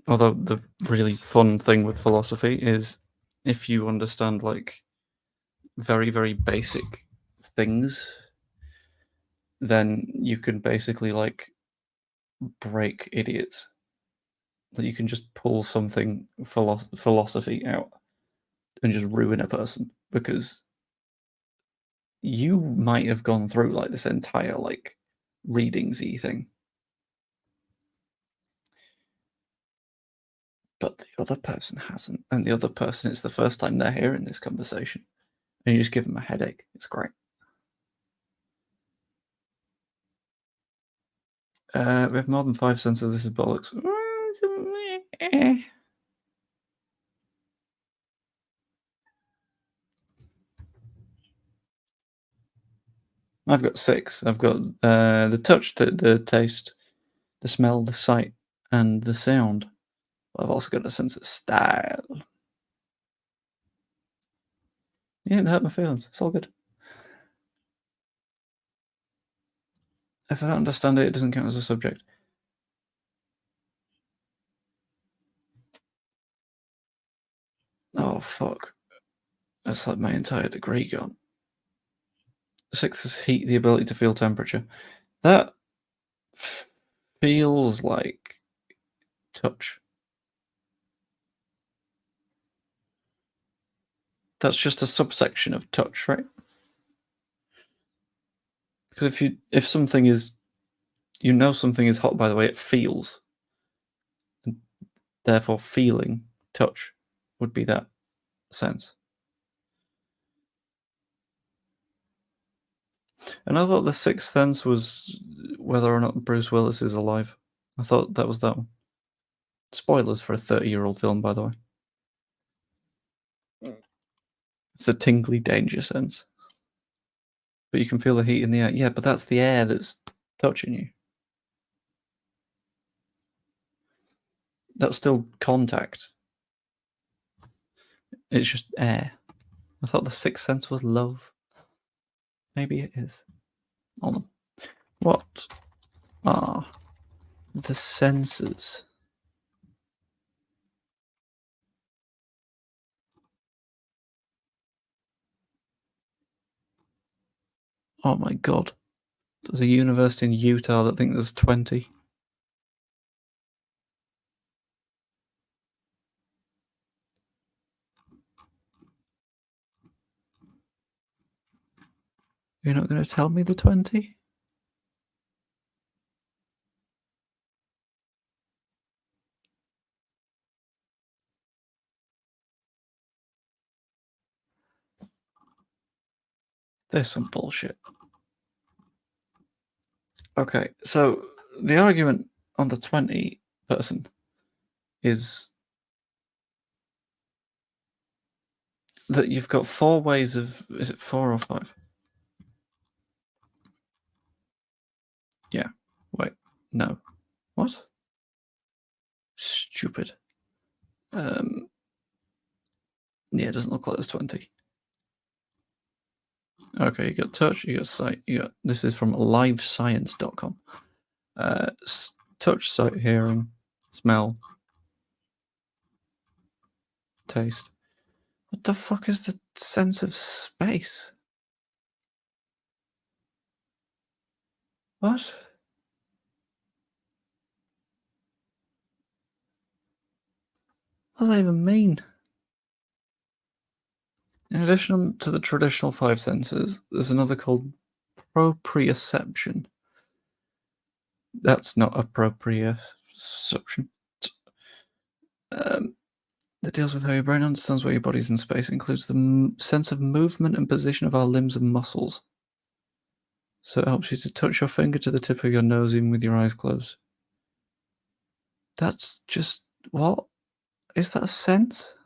Although the really fun thing with philosophy is if you understand like very, very basic things, then you can basically like break idiots. That you can just pull something philosophy out and just ruin a person because you might have gone through like this entire like reading-y thing, but the other person hasn't, and the other person, it's the first time they're hearing this conversation, and you just give them a headache. It's great. We have more than 5 senses. This is bollocks. I've got 6. I've got the touch, the taste, the smell, the sight, and the sound. But I've also got a sense of style. Yeah, it hurt my feelings. It's all good. If I don't understand it, it doesn't count as a subject. Oh, fuck. That's like my entire degree gone. 6 is heat, the ability to feel temperature. That feels like touch. That's just a subsection of touch, right? Because if something is, you know, something is hot by the way it feels, and therefore feeling touch would be that sense. And I thought the sixth sense was whether or not Bruce Willis is alive. I thought that was that one. Spoilers for a 30-year-old film, by the way. It's a tingly danger sense. But you can feel the heat in the air. Yeah, but that's the air that's touching you. That's still contact. It's just air. I thought the sixth sense was love. Maybe it is. Hold on. What are the senses? Oh my god. There's a university in Utah that thinks there's 20. You're not going to tell me the 20? There's some bullshit. Okay, so the argument on the 20 person is that you've got 4 ways of. Is it 4 or 5? Yeah. Wait. No. What? Stupid. Yeah, it doesn't look like there's 20. Okay, you got touch, you got sight, you got. This is from livescience.com. Touch, sight, hearing, smell, taste. What the fuck is the sense of space? What? What does that even mean? In addition to the traditional five senses, there's another called proprioception. That's not proprioception. That deals with how your brain understands where your body's in space. It includes the sense of movement and position of our limbs and muscles. So it helps you to touch your finger to the tip of your nose even with your eyes closed. That's just... what? Is that a sense?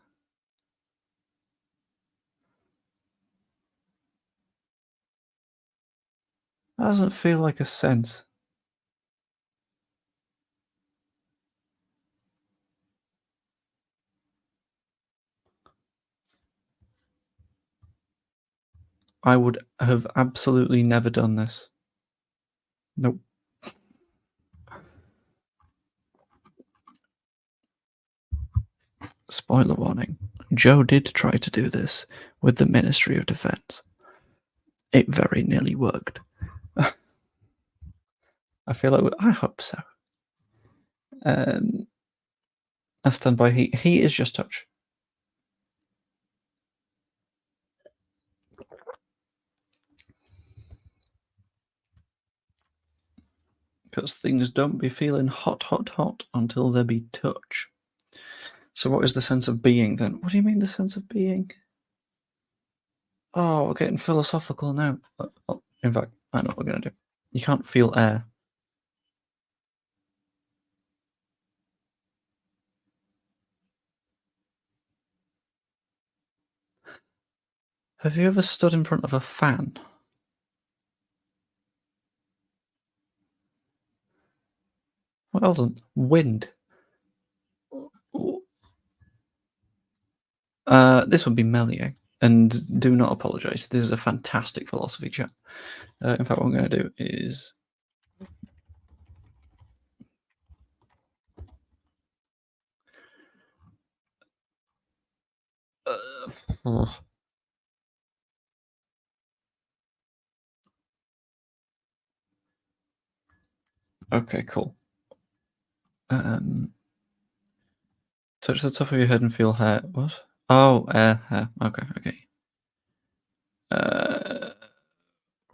That doesn't feel like a sense. I would have absolutely never done this. Nope. Spoiler warning. Joe did try to do this with the Ministry of Defence. It very nearly worked. I feel like... I hope so. I stand by heat. Heat is just touch. Because things don't be feeling hot, hot, hot until they be touch. So what is the sense of being then? What do you mean the sense of being? Oh, we're getting philosophical now. In fact, I know what we're going to do. You can't feel air. Have you ever stood in front of a fan? Well done. Wind. This would be Meslier. And do not apologise. This is a fantastic philosophy chat. In fact, what I'm going to do is... Okay, cool. Touch the top of your head and feel hair. What? Oh, hair. Okay.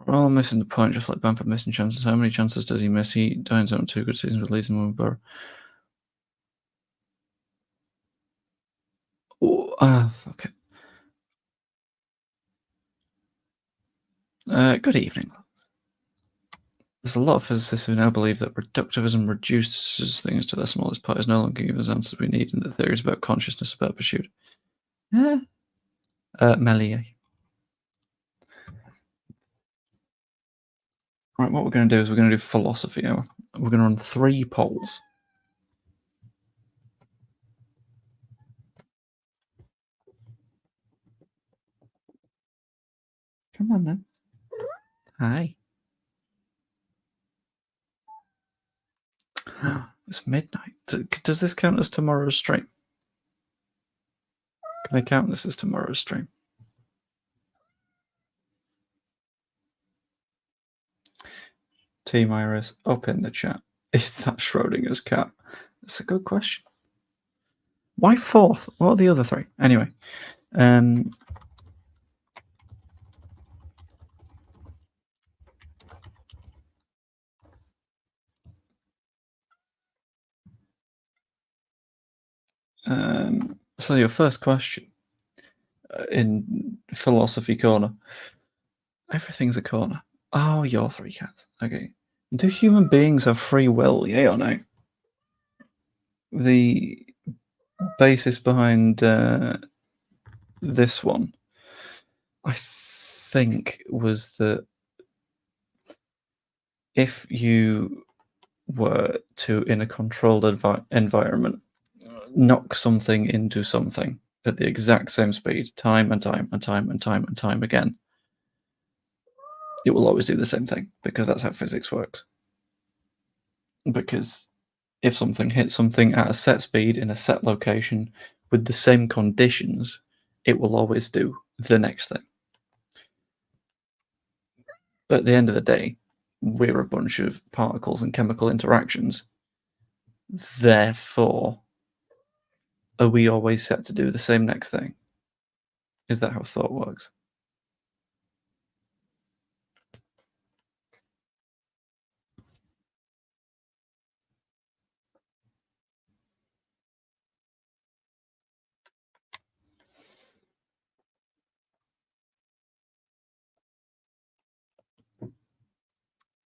We're all missing the point, just like Bamford missing chances. How many chances does he miss? He dines on 2 good seasons with Leeds and Wimbledon. Fuck it. Good evening. There's a lot of physicists who now believe that reductivism reduces things to their smallest part, is no longer giving us answers we need, and that theories about consciousness about pursuit. Meslier. Right, what we're going to do is we're going to do philosophy. We're going to run 3 polls. Come on then. Hi. It's midnight. Does this count as tomorrow's stream? Can I count this as tomorrow's stream? Team Iris, up in the chat. Is that Schrodinger's cat? That's a good question. Why 4th? What are the other 3? Anyway. So your first question in Philosophy Corner. Everything's a corner. Oh, you're 3 cats. Okay. Do human beings have free will? Yay or no? The basis behind this one, I think, was that if you were to, in a controlled environment, knock something into something at the exact same speed, time and time again, it will always do the same thing, because that's how physics works. Because if something hits something at a set speed in a set location with the same conditions, it will always do the next thing. But at the end of the day, we're a bunch of particles and chemical interactions. Therefore, are we always set to do the same next thing? Is that how thought works?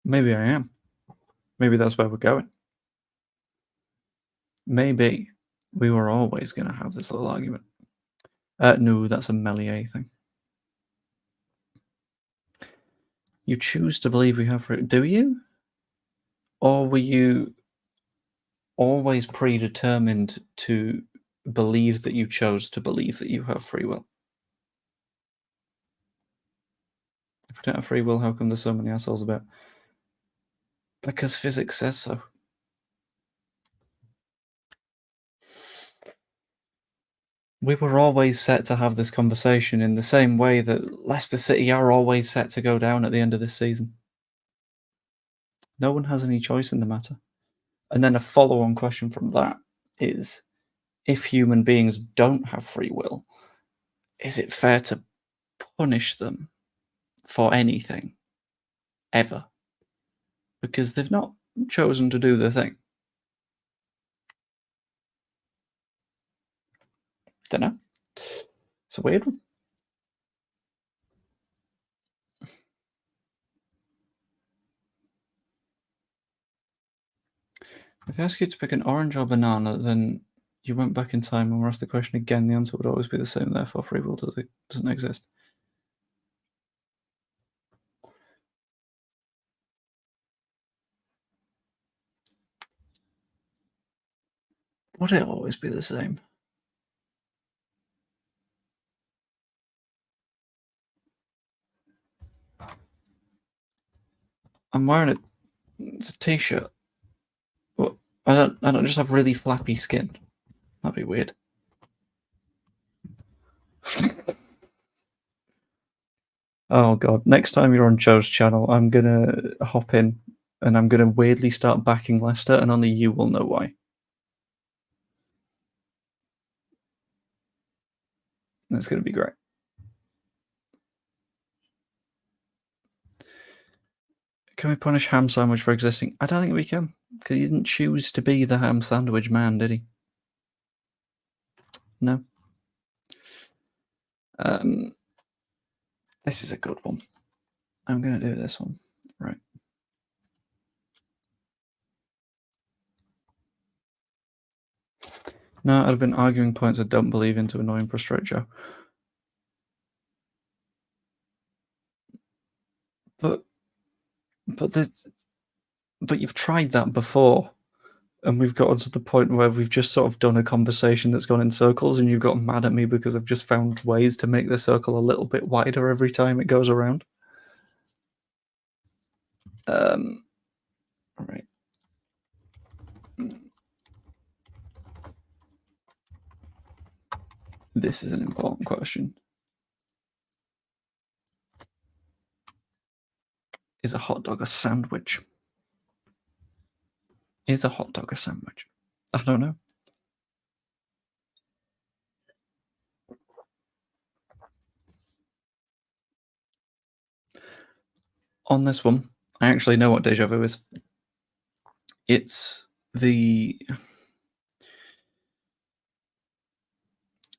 Maybe I am. Maybe that's where we're going. Maybe we were always going to have this little argument. No, that's a Meslier thing. You choose to believe we have free. Do you? Or were you always predetermined to believe that you chose to believe that you have free will? If we don't have free will, how come there's so many assholes about? Because physics says so. We were always set to have this conversation in the same way that Leicester City are always set to go down at the end of this season. No one has any choice in the matter. And then a follow-on question from that is, if human beings don't have free will, is it fair to punish them for anything, ever? Because they've not chosen to do the thing. Don't know. It's a weird one. If I ask you to pick an orange or banana, then you went back in time and were asked the question again, the answer would always be the same, therefore free will doesn't exist. Would it always be the same? I'm wearing it's a t-shirt. What? I don't just have really flappy skin. That'd be weird. Oh god. Next time you're on Joe's channel, I'm gonna hop in and I'm gonna weirdly start backing Leicester, and only you will know why. That's gonna be great. Can we punish Ham Sandwich for existing? I don't think we can, because he didn't choose to be the ham sandwich man, did he? No. This is a good one. I'm going to do this one. Right. No, I'd have been arguing points I don't believe in to annoy and frustrate Joe. But you've tried that before, and we've gotten to the point where we've just sort of done a conversation that's gone in circles, and you've got mad at me because I've just found ways to make the circle a little bit wider every time it goes around. All right. This is an important question. Is a hot dog a sandwich? Is a hot dog a sandwich? I don't know. On this one, I actually know what deja vu is. It's the...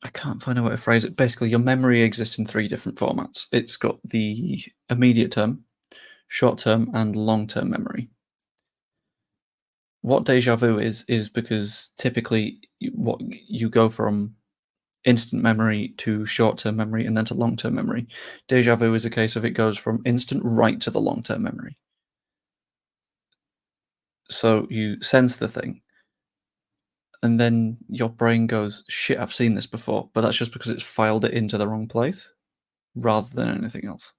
I can't find a way to phrase it. Basically, your memory exists in 3 different formats. It's got the immediate term, short term, and long term memory. What deja vu is because typically what you go from instant memory to short term memory and then to long term memory. Deja vu is a case of it goes from instant right to the long term memory. So you sense the thing, and then your brain goes, shit, I've seen this before, but that's just because it's filed it into the wrong place rather than anything else.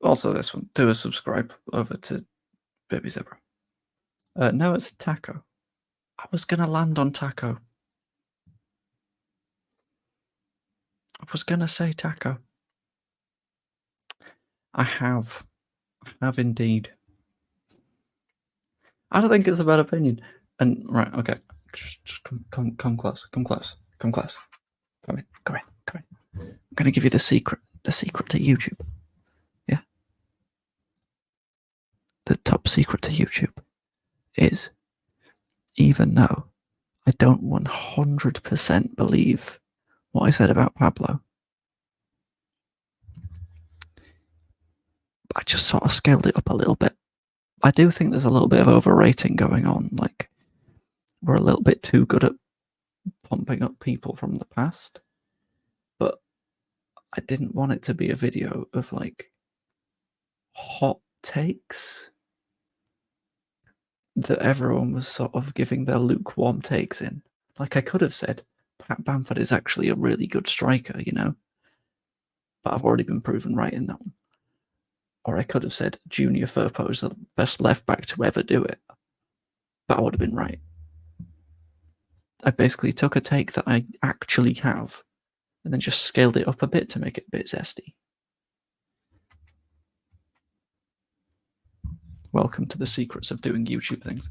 Also, this one, do a subscribe over to baby zebra. No, it's taco. I was gonna land on taco. I was gonna say taco. I have indeed. I don't think it's a bad opinion. And right, okay, just come close, come close, come close. Come in, come in, come in. I'm gonna give you the secret to YouTube. Yeah, the top secret to YouTube is, even though I don't 100% believe what I said about Pablo, I just sort of scaled it up a little bit. I do think there's a little bit of overrating going on. Like, we're a little bit too good at pumping up people from the past. But I didn't want it to be a video of, like, hot takes that everyone was sort of giving their lukewarm takes in. Like, I could have said, Bamford is actually a really good striker, you know? But I've already been proven right in that one. Or I could have said, Junior Firpo is the best left back to ever do it. But I would have been right. I basically took a take that I actually have and then just scaled it up a bit to make it a bit zesty. Welcome to the secrets of doing YouTube things.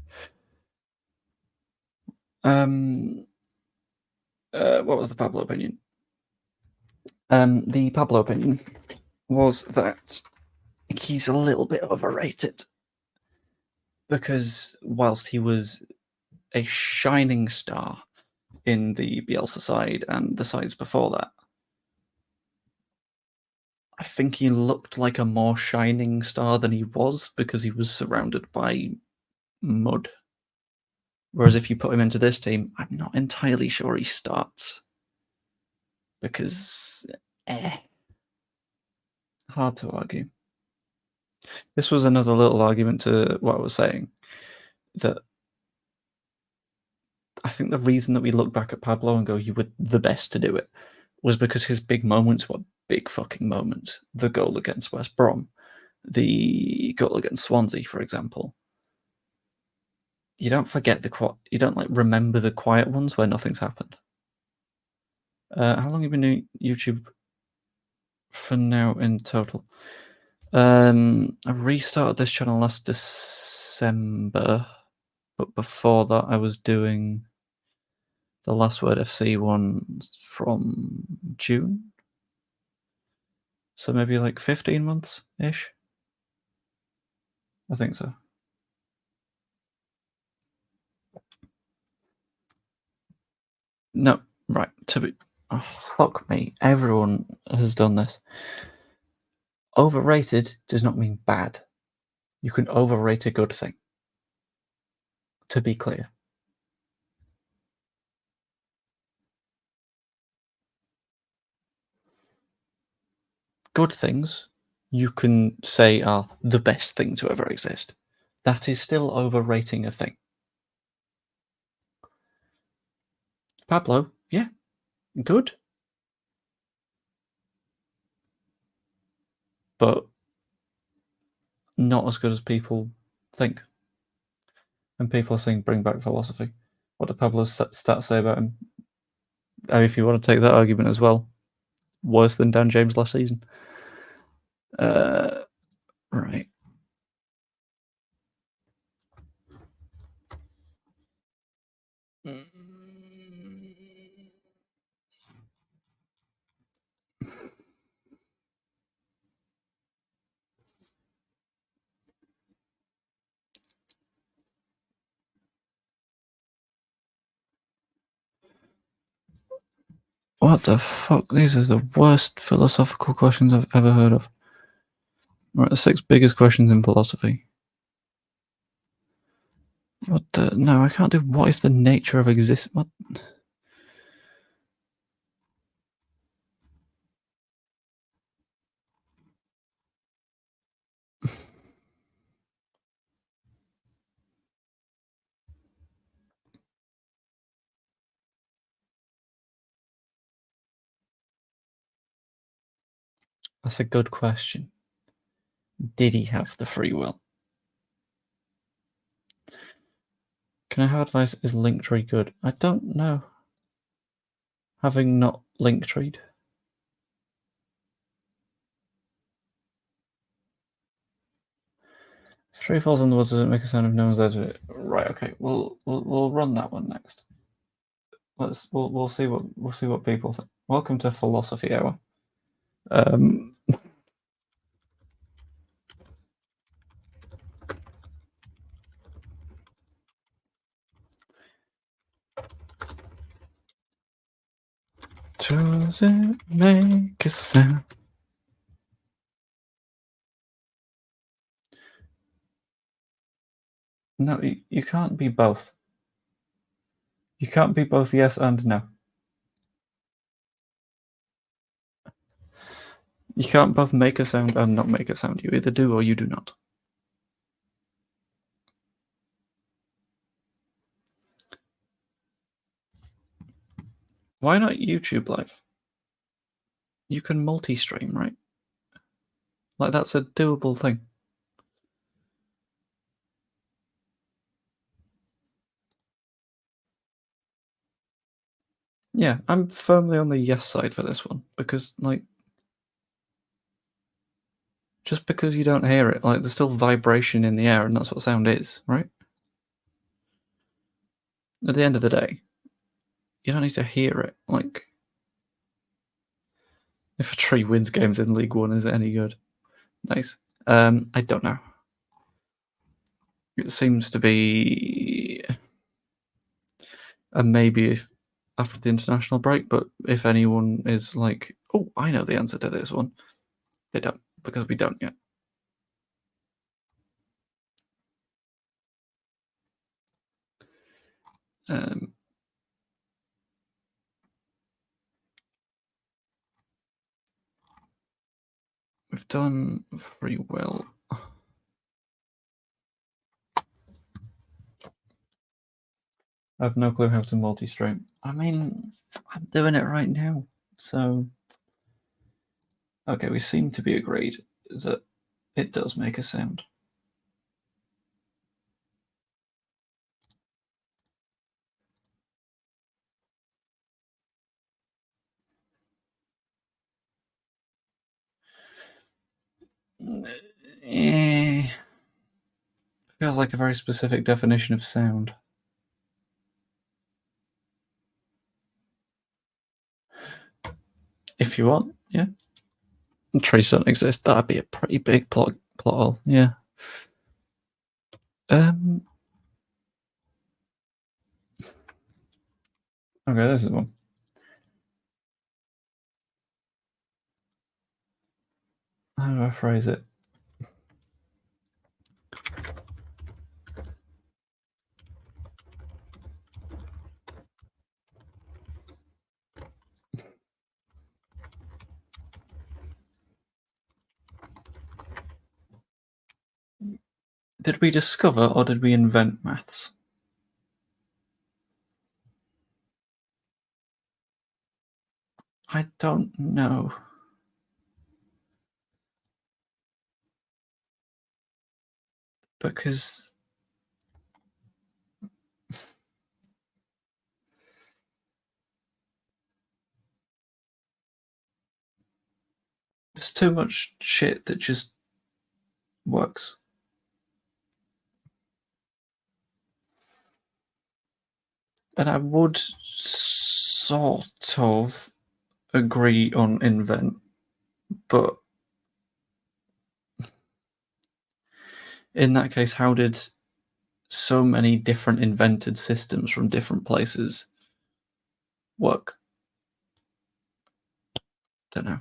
What was the Pablo opinion? The Pablo opinion was that he's a little bit overrated because whilst he was a shining star in the Bielsa side and the sides before that, I think he looked like a more shining star than he was because he was surrounded by mud. Whereas if you put him into this team, I'm not entirely sure he starts. Because, hard to argue. This was another little argument to what I was saying, that I think the reason that we look back at Pablo and go, you were the best to do it, was because his big moments were big fucking moments. The goal against West Brom, the goal against Swansea, for example. You don't forget you don't like remember the quiet ones where nothing's happened. How long have you been doing YouTube for now in total? I restarted this channel last December, but before that I was doing the Last Word FC one from June. So maybe like 15 months-ish. I think so. No, right, oh, fuck me, everyone has done this. Overrated does not mean bad. You can overrate a good thing. To be clear. Good things you can say are the best thing to ever exist. That is still overrating a thing. Pablo, yeah, good. But not as good as people think. And people are saying bring back philosophy. What do Pablo's stats say about him? If you want to take that argument as well, worse than Dan James last season. Right. What the fuck? These are the worst philosophical questions I've ever heard of. Right, the 6 biggest questions in philosophy. What the? No, I can't do. What is the nature of existence? What? That's a good question. Did he have the free will? Can I have advice? Is Linktree good? I don't know. Having not Linktreed. If tree falls in the woods, does it make a sound if no one's there to it? Right. Okay. We'll run that one next. We'll see what people think. Welcome to Philosophy Hour. Does it make a sound? No, you can't be both. You can't be both yes and no. You can't both make a sound and not make a sound. You either do or you do not. Why not YouTube Live? You can multi-stream, right? Like, that's a doable thing. Yeah, I'm firmly on the yes side for this one because, like, just because you don't hear it, like, there's still vibration in the air, and that's what sound is, right? At the end of the day, you don't need to hear it. Like, if a tree wins games in League One, is it any good? Nice. I don't know. It seems to be a maybe if after the international break, but if anyone is like, oh, I know the answer to this one, they don't, because we don't yet. We've done free will. I have no clue how to multi-stream. I mean, I'm doing it right now. So, okay, we seem to be agreed that it does make a sound. Feels like a very specific definition of sound. If you want, yeah. Trees don't exist. That'd be a pretty big plot hole. Yeah. Okay, this is one. How do I phrase it? Did we discover or did we invent maths? I don't know. Because there's too much shit that just works. And I would sort of agree on invent, but in that case, how did so many different invented systems from different places work? Don't know.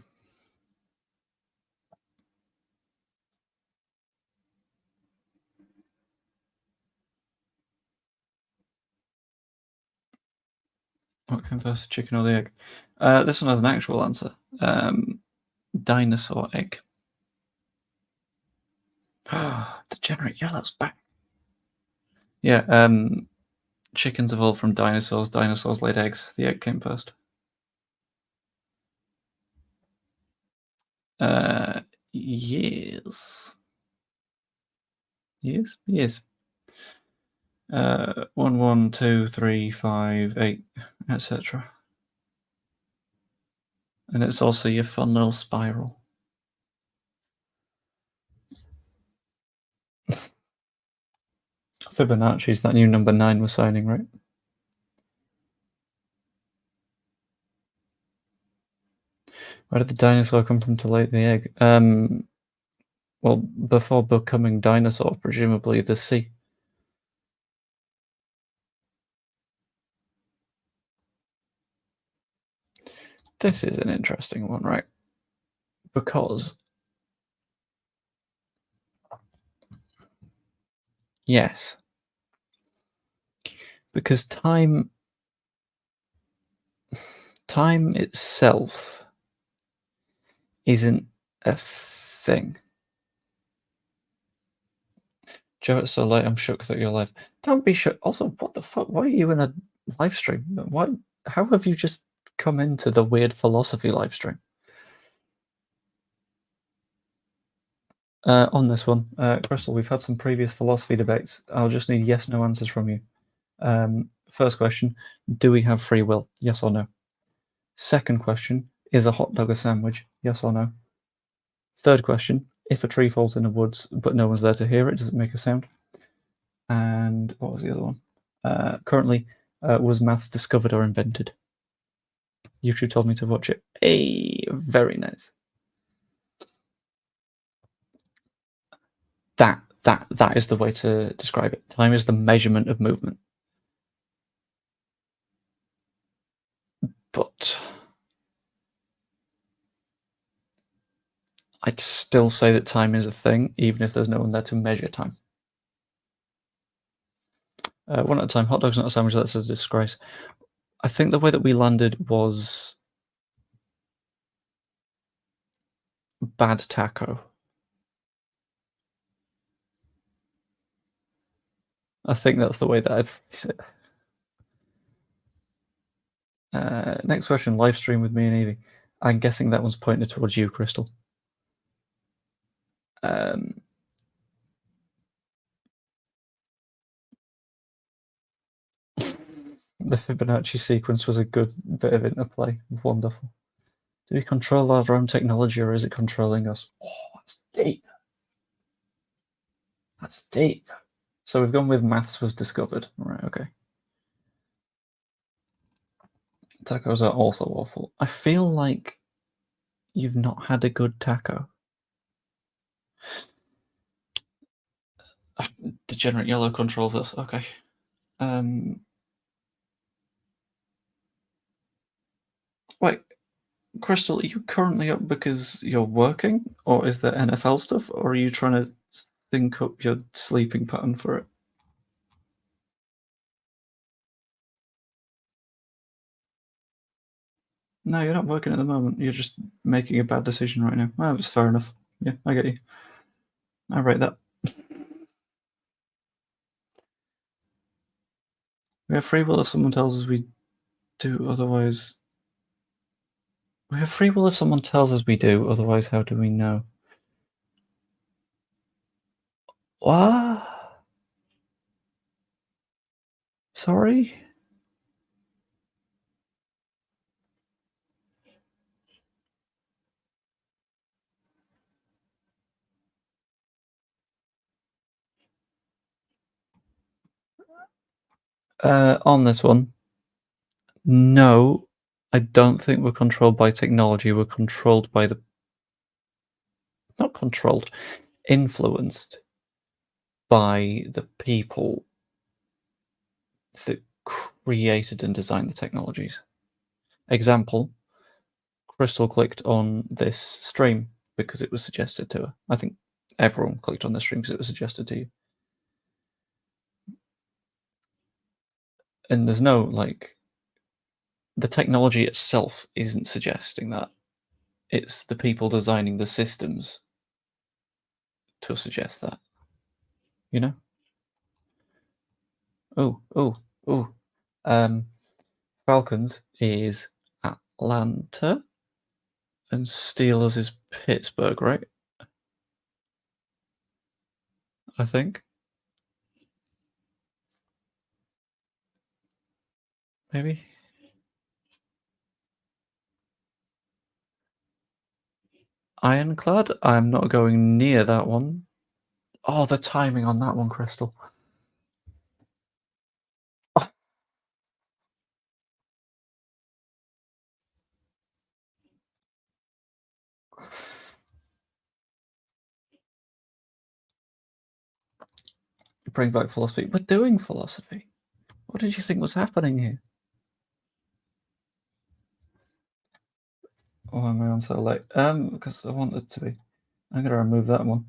What came first, chicken or the egg? This one has an actual answer. Dinosaur egg. Degenerate Yellow's back. Yeah, chickens evolved from dinosaurs. Dinosaurs laid eggs. The egg came first. Yes. Yes, yes. 1, 1, 2, 3, 5, 8, etc. And it's also your fun little spiral. Fibonacci's that new number 9 we're signing, right? Where did the dinosaur come from to lay the egg? Well, before becoming dinosaur, presumably the sea. This is an interesting one, right? Because yes, because time itself isn't a thing. Joe, it's so late. I'm shook that you're live. Don't be shook. Also, what the fuck? Why are you in a live stream? What? How have you just come into the weird philosophy live stream? On this one, Crystal, we've had some previous philosophy debates. I'll just need yes/no answers from you. First question: do we have free will? Yes or no? Second question: is a hot dog a sandwich? Yes or no? Third question: if a tree falls in the woods but no one's there to hear it, does it make a sound? And what was the other one? Currently, was maths discovered or invented? YouTube told me to watch it. Hey, very nice. That is the way to describe it. Time is the measurement of movement. But I'd still say that time is a thing, even if there's no one there to measure time. One at a time. Hot dog's not a sandwich. That's a disgrace. I think the way that we landed was bad taco. I think that's the way that I'd phrase it. Next question, live stream with me and Evie. I'm guessing that one's pointed towards you, Crystal. The Fibonacci sequence was a good bit of interplay. Wonderful. Do we control our own technology or is it controlling us? Oh, that's deep. That's deep. So we've gone with maths was discovered. Right, okay. Tacos are also awful. I feel like you've not had a good taco. Degenerate Yellow controls us. Okay. Wait, Crystal, are you currently up because you're working, or is there NFL stuff, or are you trying to sync up your sleeping pattern for it? No, you're not working at the moment. You're just making a bad decision right now. Well, it's fair enough. Yeah, I get you. I rate that. We have free will if someone tells us we do, otherwise. We have free will if someone tells us we do, otherwise, how do we know? What? Sorry? On this one, no, I don't think we're controlled by technology. We're controlled by the. Not controlled, influenced by the people that created and designed the technologies. Example, Crystal clicked on this stream because it was suggested to her. I think everyone clicked on this stream because it was suggested to you. And there's no, like, the technology itself isn't suggesting that. It's the people designing the systems to suggest that. You know? Oh. Falcons is Atlanta and Steelers is Pittsburgh, right? I think. maybe. Ironclad? I'm not going near that one. Oh, the timing on that one, Crystal. Oh, bring back philosophy. We're doing philosophy. What did you think was happening here? Why am I on so late? Because I wanted to be. I'm gonna remove that one.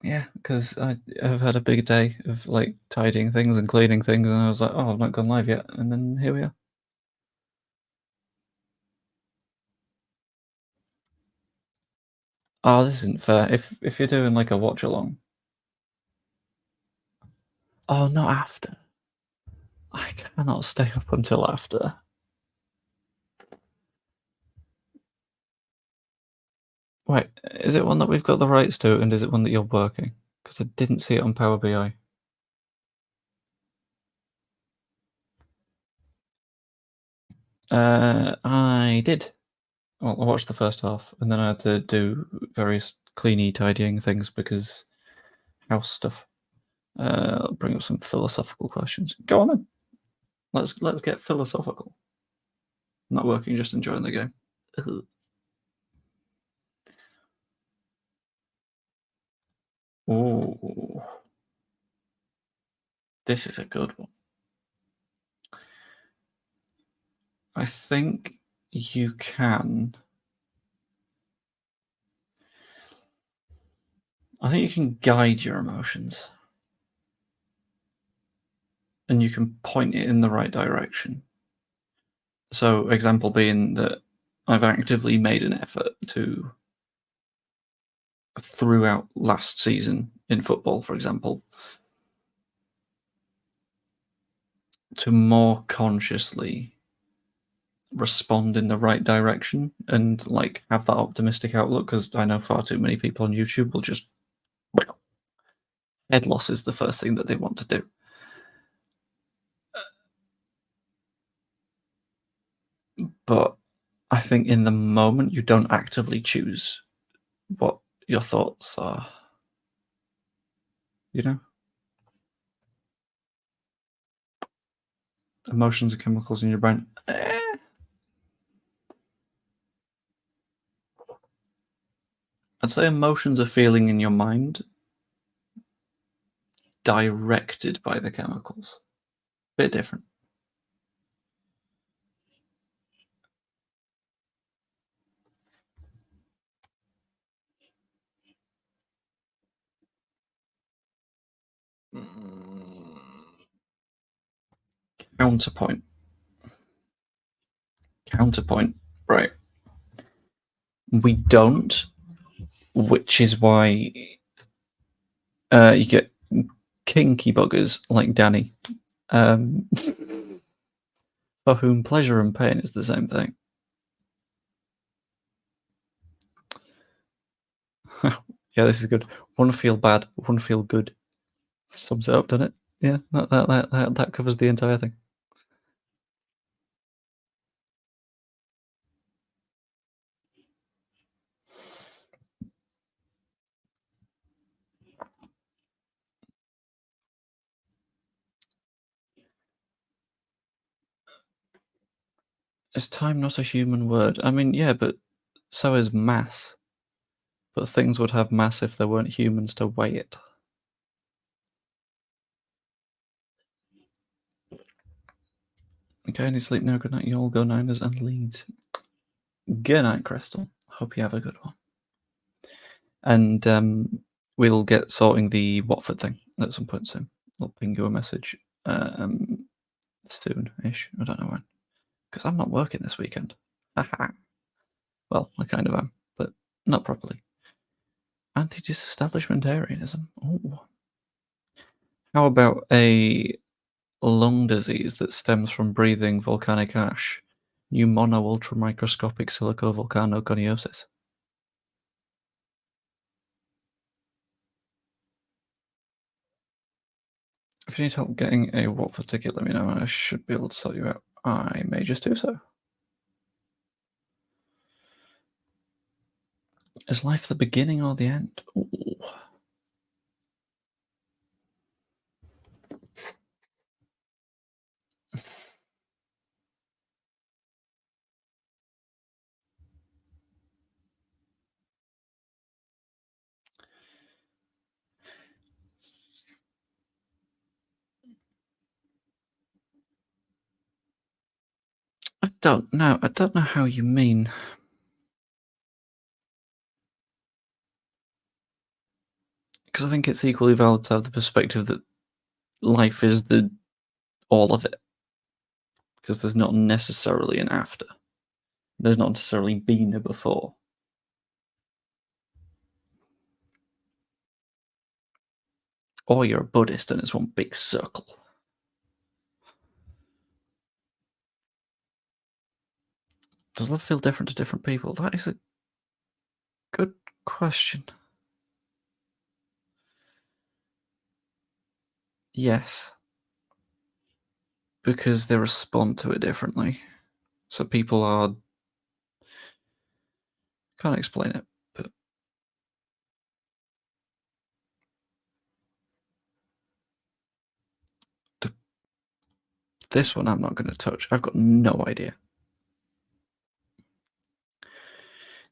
Yeah, because I've had a big day of like tidying things and cleaning things, and I was like, oh, I've not gone live yet, and then here we are. Oh, this isn't fair. If you're doing like a watch along. Oh, not after. I cannot stay up until after. Wait, is it one that we've got the rights to, and is it one that you're working? Because I didn't see it on Power BI. I did. Well, I watched the first half, and then I had to do various cleany, tidying things because house stuff. I'll bring up some philosophical questions. Go on then. Let's get philosophical. Not working, just enjoying the game. Oh, this is a good one. I think you can. I think you can guide your emotions, and you can point it in the right direction. So, example being that I've actively made an effort to, throughout last season in football, for example, to more consciously respond in the right direction and like have that optimistic outlook, because I know far too many people on YouTube will just head loss is the first thing that they want to do. But I think in the moment you don't actively choose what your thoughts are. You know? Emotions are chemicals in your brain. I'd say emotions are feeling in your mind directed by the chemicals. Bit different. Counterpoint. Counterpoint. Right. We don't, which is why you get kinky buggers like Danny, for whom pleasure and pain is the same thing. Yeah, this is good. One feel bad, one feel good. Sums it up, doesn't it? Yeah, that covers the entire thing. Is time not a human word? I mean, yeah, but so is mass. But things would have mass if there weren't humans to weigh it. Okay, I need sleep now. Good night, you all. Go Niners and Leeds. Good night, Crystal. Hope you have a good one. And we'll get sorting the Watford thing at some point soon. I'll ping you a message soon-ish. I don't know when. Because I'm not working this weekend. Haha. Well, I kind of am, but not properly. Anti-disestablishmentarianism. Oh. How about a lung disease that stems from breathing volcanic ash? Pneumono-ultramicroscopic silicovolcanoconiosis. If you need help getting a Watford ticket, let me know. I should be able to sort you out. I may just do so. Is life the beginning or the end? Ooh. I don't know. I don't know how you mean. Because I think it's equally valid to have the perspective that life is the all of it. Because there's not necessarily an after. There's not necessarily been a before. Or you're a Buddhist and it's one big circle. Does love feel different to different people? That is a good question. Yes. Because they respond to it differently. So people are... Can't explain it, but... This one I'm not going to touch. I've got no idea.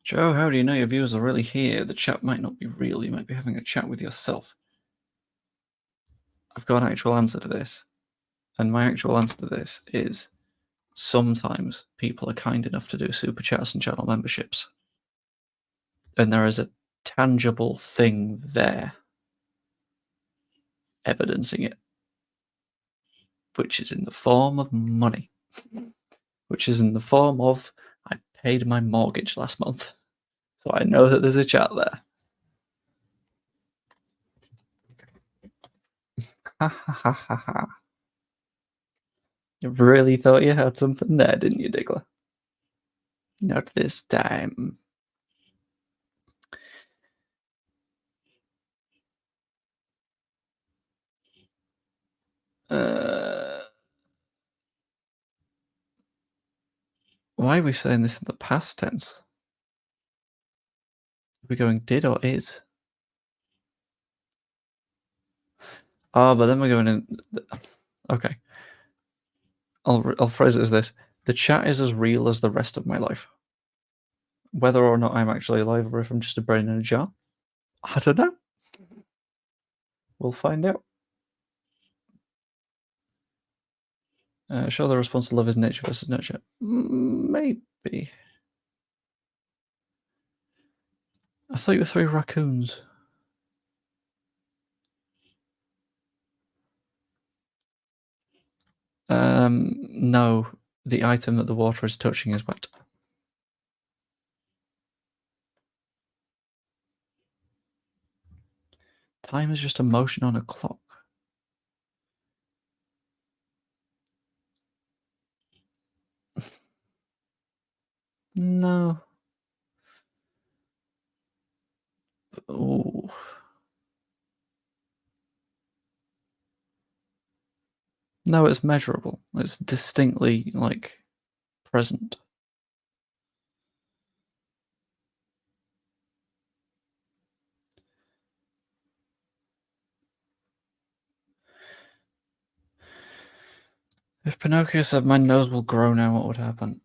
Joe, how do you know your viewers are really here? The chat might not be real. You might be having a chat with yourself. I've got an actual answer to this. And my actual answer to this is sometimes people are kind enough to do super chats and channel memberships. And there is a tangible thing there evidencing it, which is in the form of money, which is in the form of I paid my mortgage last month. So I know that there's a chat there. Ha ha ha ha ha. You really thought you had something there, didn't you, Diggler? Not this time. Why are we saying this in the past tense? Are we going did or is? Oh, but then we're going in... Okay. I'll phrase it as this. The chat is as real as the rest of my life. Whether or not I'm actually alive or if I'm just a brain in a jar, I don't know. We'll find out. Show the response to love is nature versus nurture. Maybe. I thought you were 3 raccoons. No. The item that the water is touching is wet. Time is just a motion on a clock. No. Ooh. No, it's measurable. It's distinctly, like, present. If Pinocchio said my nose will grow now, what would happen?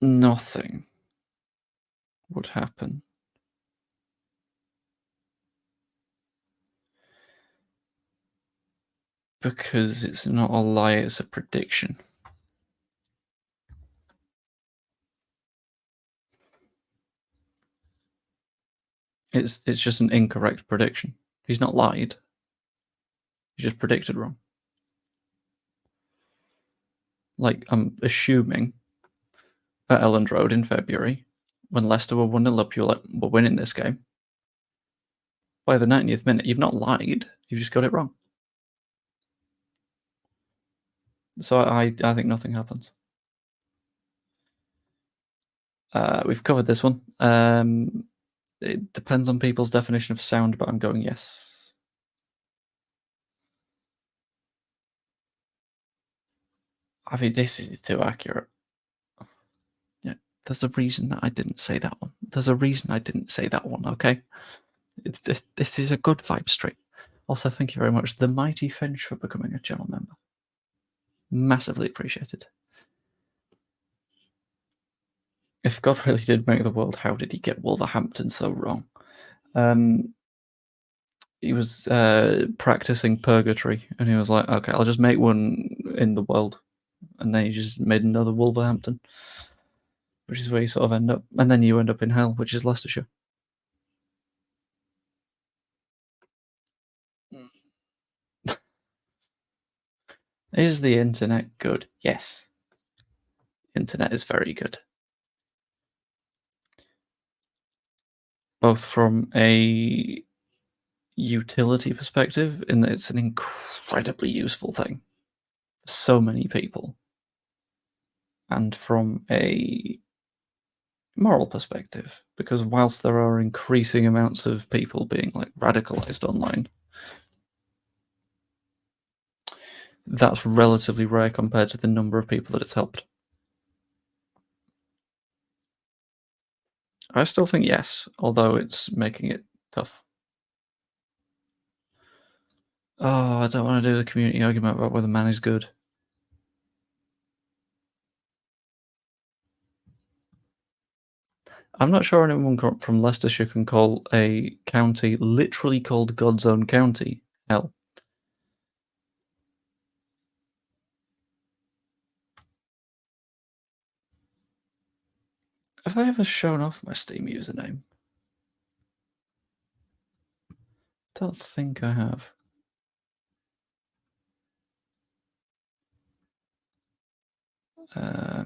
Nothing would happen. Because it's not a lie, it's a prediction. It's just an incorrect prediction. He's not lied. He just predicted wrong. Like, I'm assuming at Elland Road in February, when Leicester were 1-0 up, you're like, we're winning this game. By the 90th minute, you've not lied, you've just got it wrong. So I think nothing happens. We've covered this one. It depends on people's definition of sound, but I'm going yes. I mean, this is too accurate. Yeah, there's a reason that I didn't say that one. There's a reason I didn't say that one, okay? This is a good vibe stream. Also, thank you very much, the Mighty Finch, for becoming a channel member. Massively appreciated. If God really did make the world, how did he get Wolverhampton so wrong? He was practicing purgatory, and he was like, okay, I'll just make one in the world. And then he just made another Wolverhampton, which is where you sort of end up. And then you end up in hell, which is Leicestershire. Is the internet good? Yes. Internet is very good. Both from a utility perspective, in that it's an incredibly useful thing for so many people, and from a moral perspective, because whilst there are increasing amounts of people being like radicalized online, that's relatively rare compared to the number of people that it's helped. I still think yes, although it's making it tough. Oh, I don't want to do the community argument about whether man is good. I'm not sure anyone from Leicestershire can call a county literally called God's own county hell. Have I ever shown off my Steam username? Don't think I have. I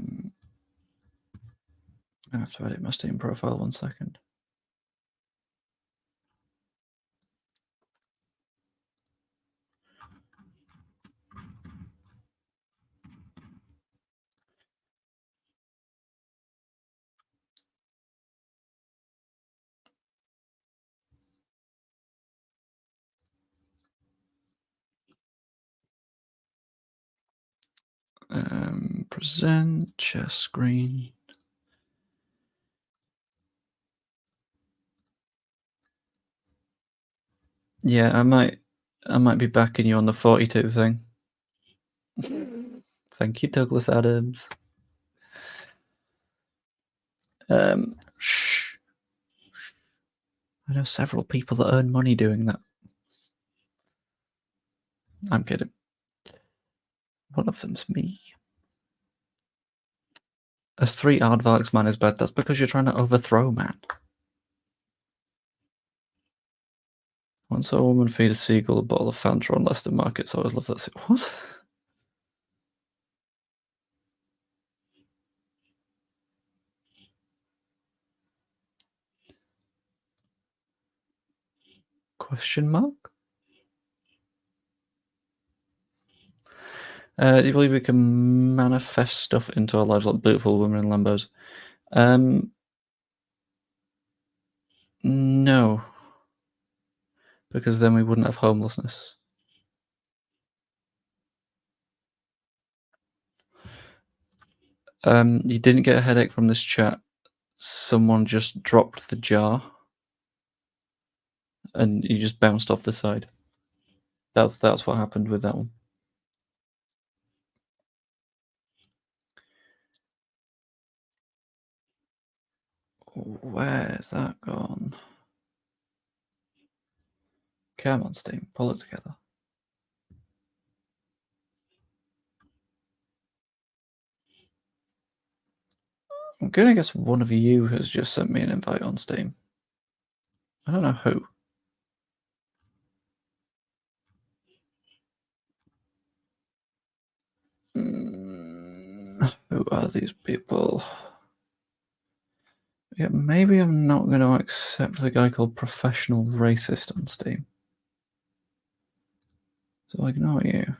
have to edit my Steam profile 1 second. Present share screen. Yeah, I might be backing you on the 42 thing. Thank you, Douglas Adams. Shh. I know several people that earn money doing that. I'm kidding. One of them's me. As 3 aardvarks man is bad, that's because you're trying to overthrow man. Once saw a woman feed a seagull a bottle of Fanta on Leicester Market, so I always love that. What? Question mark? Do you believe we can manifest stuff into our lives like beautiful women in Lambos? No. Because then we wouldn't have homelessness. You didn't get a headache from this chat. Someone just dropped the jar and you just bounced off the side. That's what happened with that one. Where's that gone? Come on, Steam, pull it together. I'm gonna guess one of you has just sent me an invite on Steam. I don't know who. Who are these people? Yeah, maybe I'm not going to accept the guy called Professional Racist on Steam. So I'll ignore you.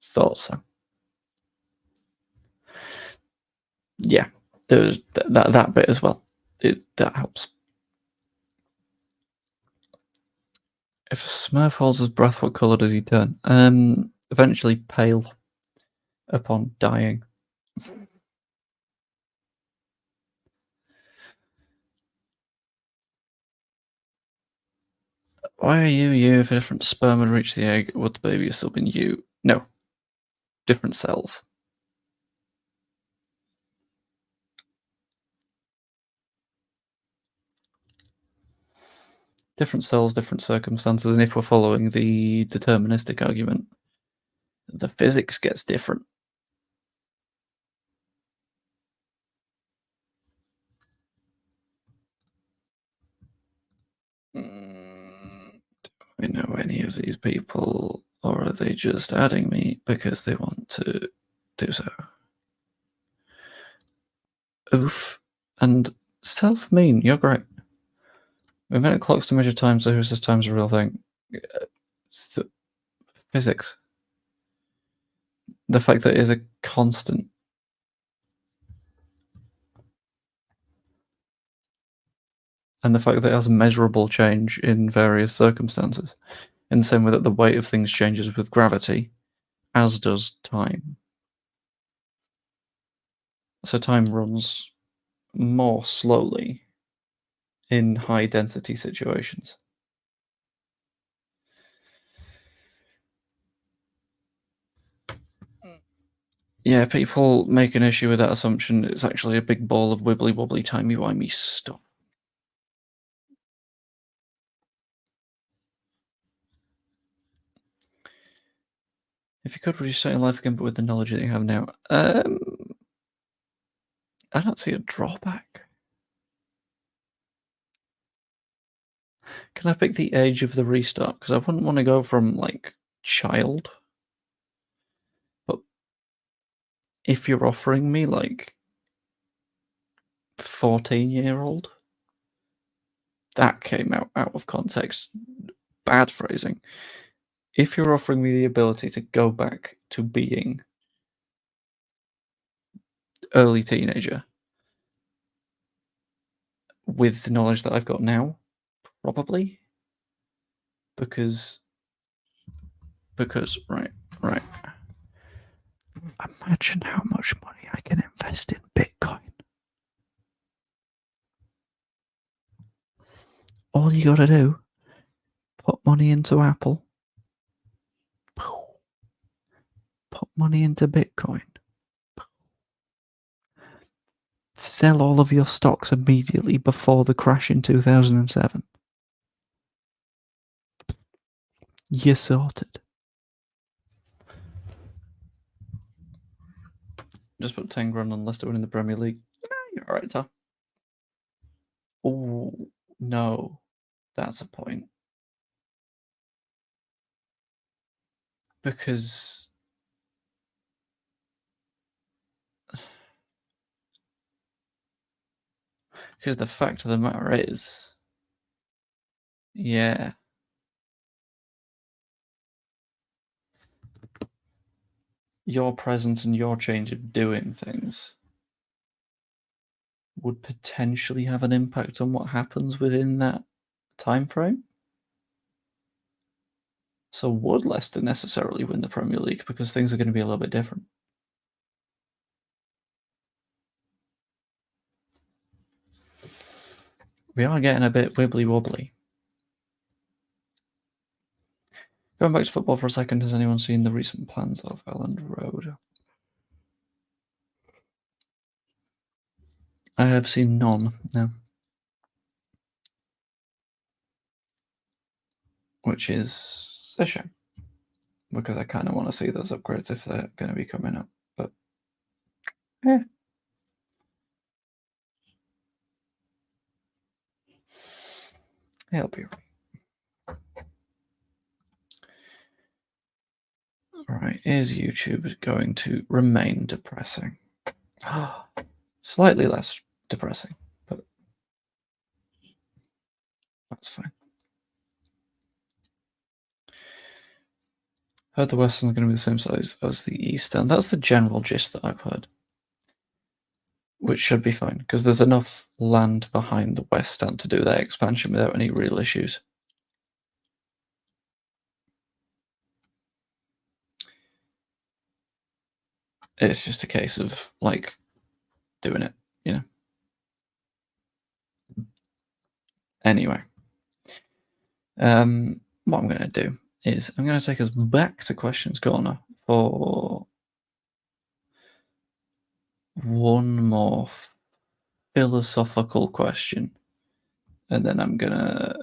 Thought so. Yeah, there's that bit as well. That helps. If a Smurf holds his breath, what colour does he turn? Eventually pale upon dying. Why are you? If a different sperm had reached the egg, would the baby have still been you? No. Different cells. Different cells, different circumstances, and if we're following the deterministic argument, the physics gets different. Do I know any of these people, or are they just adding me because they want to do so? Oof. And self-mean, you're great. We invented clocks to measure time, so who says time's a real thing? Physics. The fact that it is a constant. And the fact that it has measurable change in various circumstances. In the same way that the weight of things changes with gravity, as does time. So time runs more slowly in high density situations. Yeah, people make an issue with that assumption. It's actually a big ball of wibbly wobbly timey wimey stuff. If you could, would you start your life again, but with the knowledge that you have now? I don't see a drawback. Can I pick the age of the restart? Because I wouldn't want to go from, like, child. But if you're offering me, like, 14-year-old, that came out of context. Bad phrasing. If you're offering me the ability to go back to being early teenager with the knowledge that I've got now, probably. Because right. Imagine how much money I can invest in Bitcoin. All you gotta do, put money into Apple, put money into Bitcoin, sell all of your stocks immediately before the crash in 2007. You're sorted. Just put 10 grand on Leicester winning the Premier League. You're alright, Tom. Oh, no. That's a point. Because the fact of the matter is, yeah, your presence and your change of doing things would potentially have an impact on what happens within that time frame. So would Leicester necessarily win the Premier League? Because things are going to be a little bit different. We are getting a bit wibbly wobbly. Going back to football for a second, has anyone seen the recent plans of Elland Road? I have seen none, no. Which is a shame. Because I kind of want to see those upgrades if they're going to be coming up. But, it'll be right. Alright, is YouTube going to remain depressing? Slightly less depressing, but that's fine. Heard the Western's going to be the same size as the Eastern. That's the general gist that I've heard. which should be fine because there's enough land behind the West Stand to do that expansion without any real issues. It's just a case of like doing it, you know. Anyway, what I'm going to do is I'm going to take us back to Questions Corner for one more philosophical question, and then I'm going to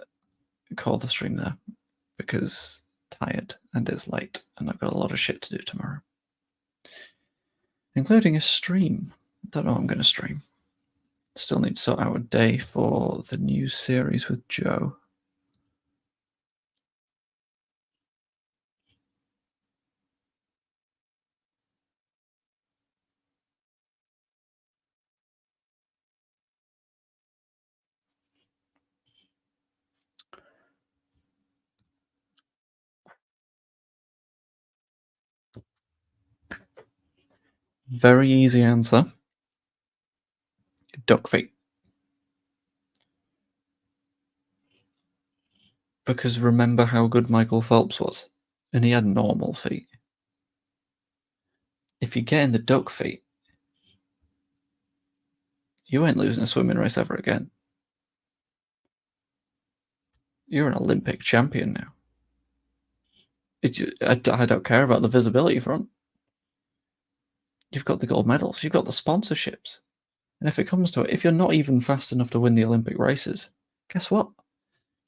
call the stream there because tired and it's late and I've got a lot of shit to do tomorrow, including a stream. Don't know what I'm going to stream. Still need to sort out a day for the new series with Joe. Very easy answer. Duck feet. Because remember how good Michael Phelps was? And he had normal feet. If you get in the duck feet, you ain't losing a swimming race ever again. You're an Olympic champion now. I don't care about the visibility front. You've got the gold medals. You've got the sponsorships. And if it comes to it, if you're not even fast enough to win the Olympic races, guess what?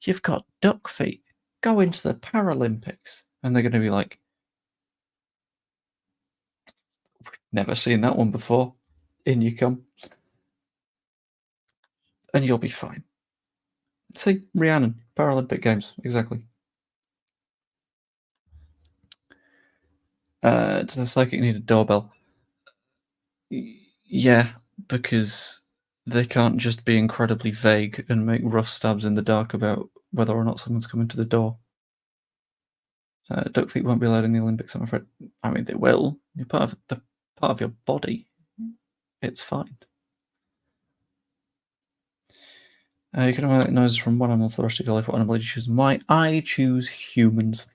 You've got duck feet. Go into the Paralympics. And they're going to be like, never seen that one before. In you come. And you'll be fine. See, Rhiannon, Paralympic Games, exactly. Does a psychic need a doorbell? Yeah, because they can't just be incredibly vague and make rough stabs in the dark about whether or not someone's coming to the door. Duck feet won't be allowed in the Olympics, I'm afraid. I mean, they will. You're part of your body. It's fine. You can emulate noises from one animal for the rest of your life. What animal do you choose and why? I choose humans.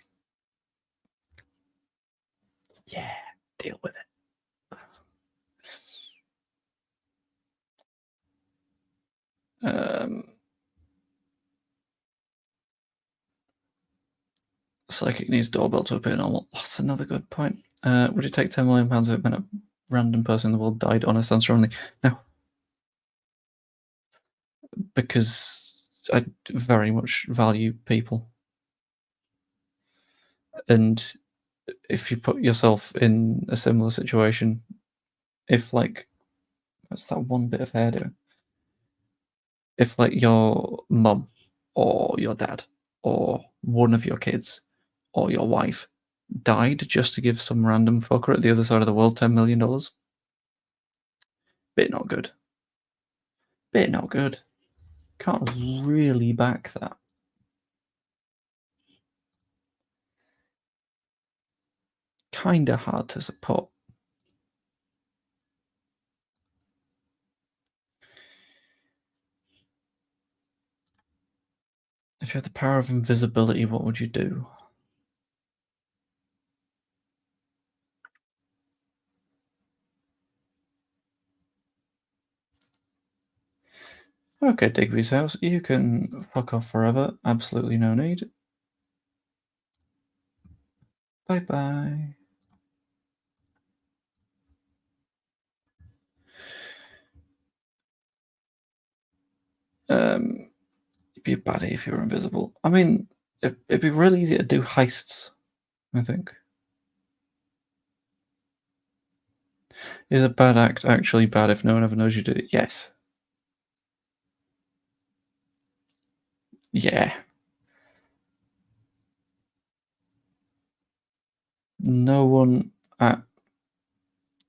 Yeah, deal with it. Psychic needs doorbell to appear normal. That's another good point. Would it take £10 million if it meant a random person in the world died? Honest answer only. No. Because I very much value people. And if you put yourself in a similar situation, if like, what's that one bit of hair doing? If like your mum or your dad or one of your kids or your wife died just to give some random fucker at the other side of the world $10 million, bit not good. Bit not good. Can't really back that. Kinda hard to support. If you had the power of invisibility, what would you do? Okay, Digby's house. You can fuck off forever. Absolutely no need. Bye-bye. You'd be a baddie if you were invisible. I mean, it'd be really easy to do heists, I think. Is a bad act actually bad if no one ever knows you did it? Yes. Yeah. No one at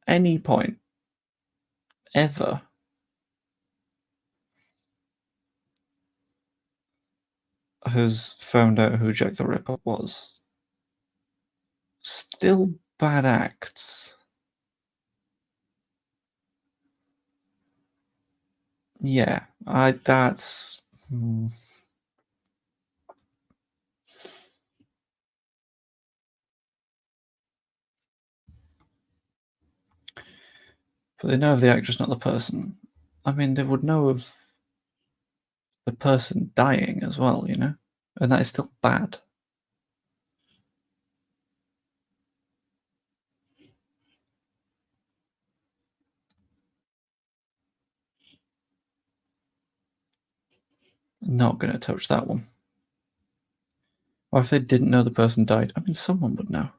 any point ever has found out who Jack the Ripper was. Still bad acts. Yeah, that's. But they know of the actress, not the person. I mean, they would know of the person dying as well, you know? And that is still bad. Not going to touch that one. Or if they didn't know the person died, I mean, someone would know.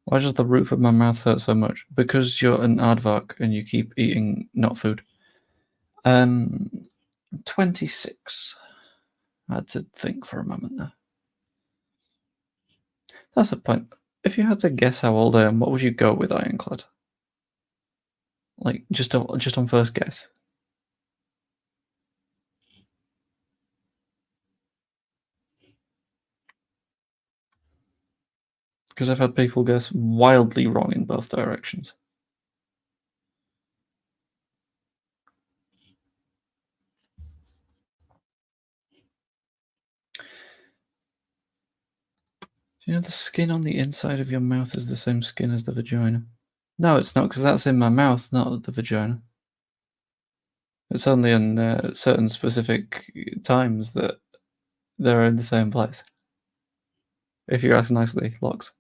Why does the roof of my mouth hurt so much? Because you're an aardvark and you keep eating not food. 26. I had to think for a moment there. That's the point. If you had to guess how old I am, what would you go with, Ironclad? Like, just on first guess. Because I've had people guess wildly wrong in both directions. Do you know the skin on the inside of your mouth is the same skin as the vagina? No, it's not, because that's in my mouth, not the vagina. It's only in certain specific times that they're in the same place. If you ask nicely, Locks.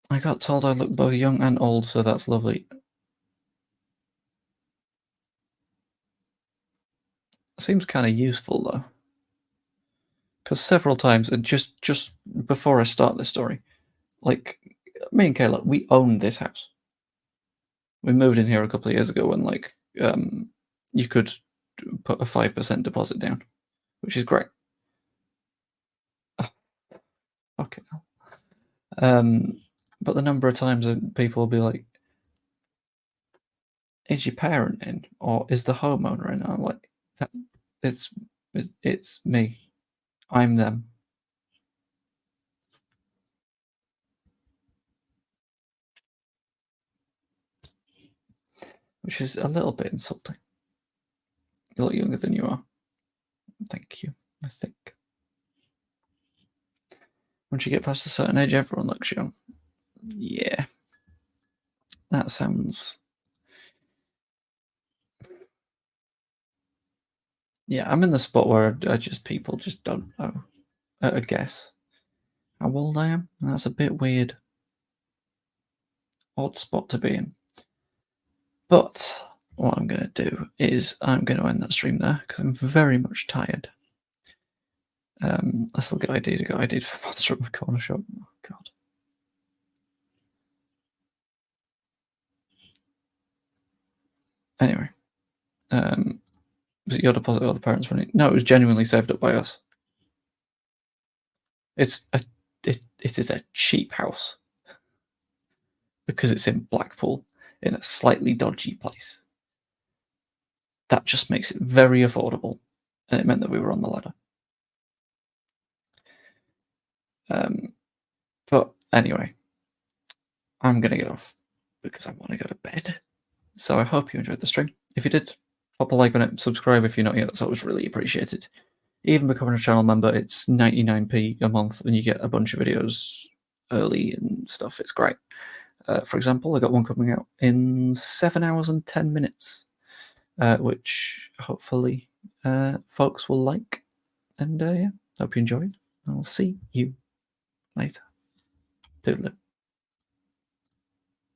I got told I look both young and old, so that's lovely. Seems kind of useful, though. Because several times, and just before I start this story, like, me and Kayla, we own this house. We moved in here a couple of years ago when, like, you could put a 5% deposit down, which is great. Okay. But the number of times that people will be like, "Is your parent in, or is the homeowner in?" I'm like, "It's it's me. I'm them." Which is a little bit insulting. You look younger than you are. Thank you. I think once you get past a certain age, everyone looks young. Yeah, that sounds. Yeah, I'm in the spot where people just don't know. At a guess how old I am. That's a bit weird. Odd spot to be in. But what I'm going to do is I'm going to end that stream there because I'm very much tired. I still get ID for Monster at the Corner Shop. Oh, God. Anyway, was it your deposit or the parents' money? No, it was genuinely saved up by us. It is a cheap house because it's in Blackpool in a slightly dodgy place. That just makes it very affordable, and it meant that we were on the ladder. But anyway, I'm gonna get off because I want to go to bed. So I hope you enjoyed the stream. If you did, pop a like on it, subscribe if you're not yet. That's always really appreciated. Even becoming a channel member, it's 99p a month, and you get a bunch of videos early and stuff. It's great. For example, I got one coming out in 7 hours and 10 minutes, which hopefully folks will like. And yeah, hope you enjoyed. I'll see you later. Toodaloo.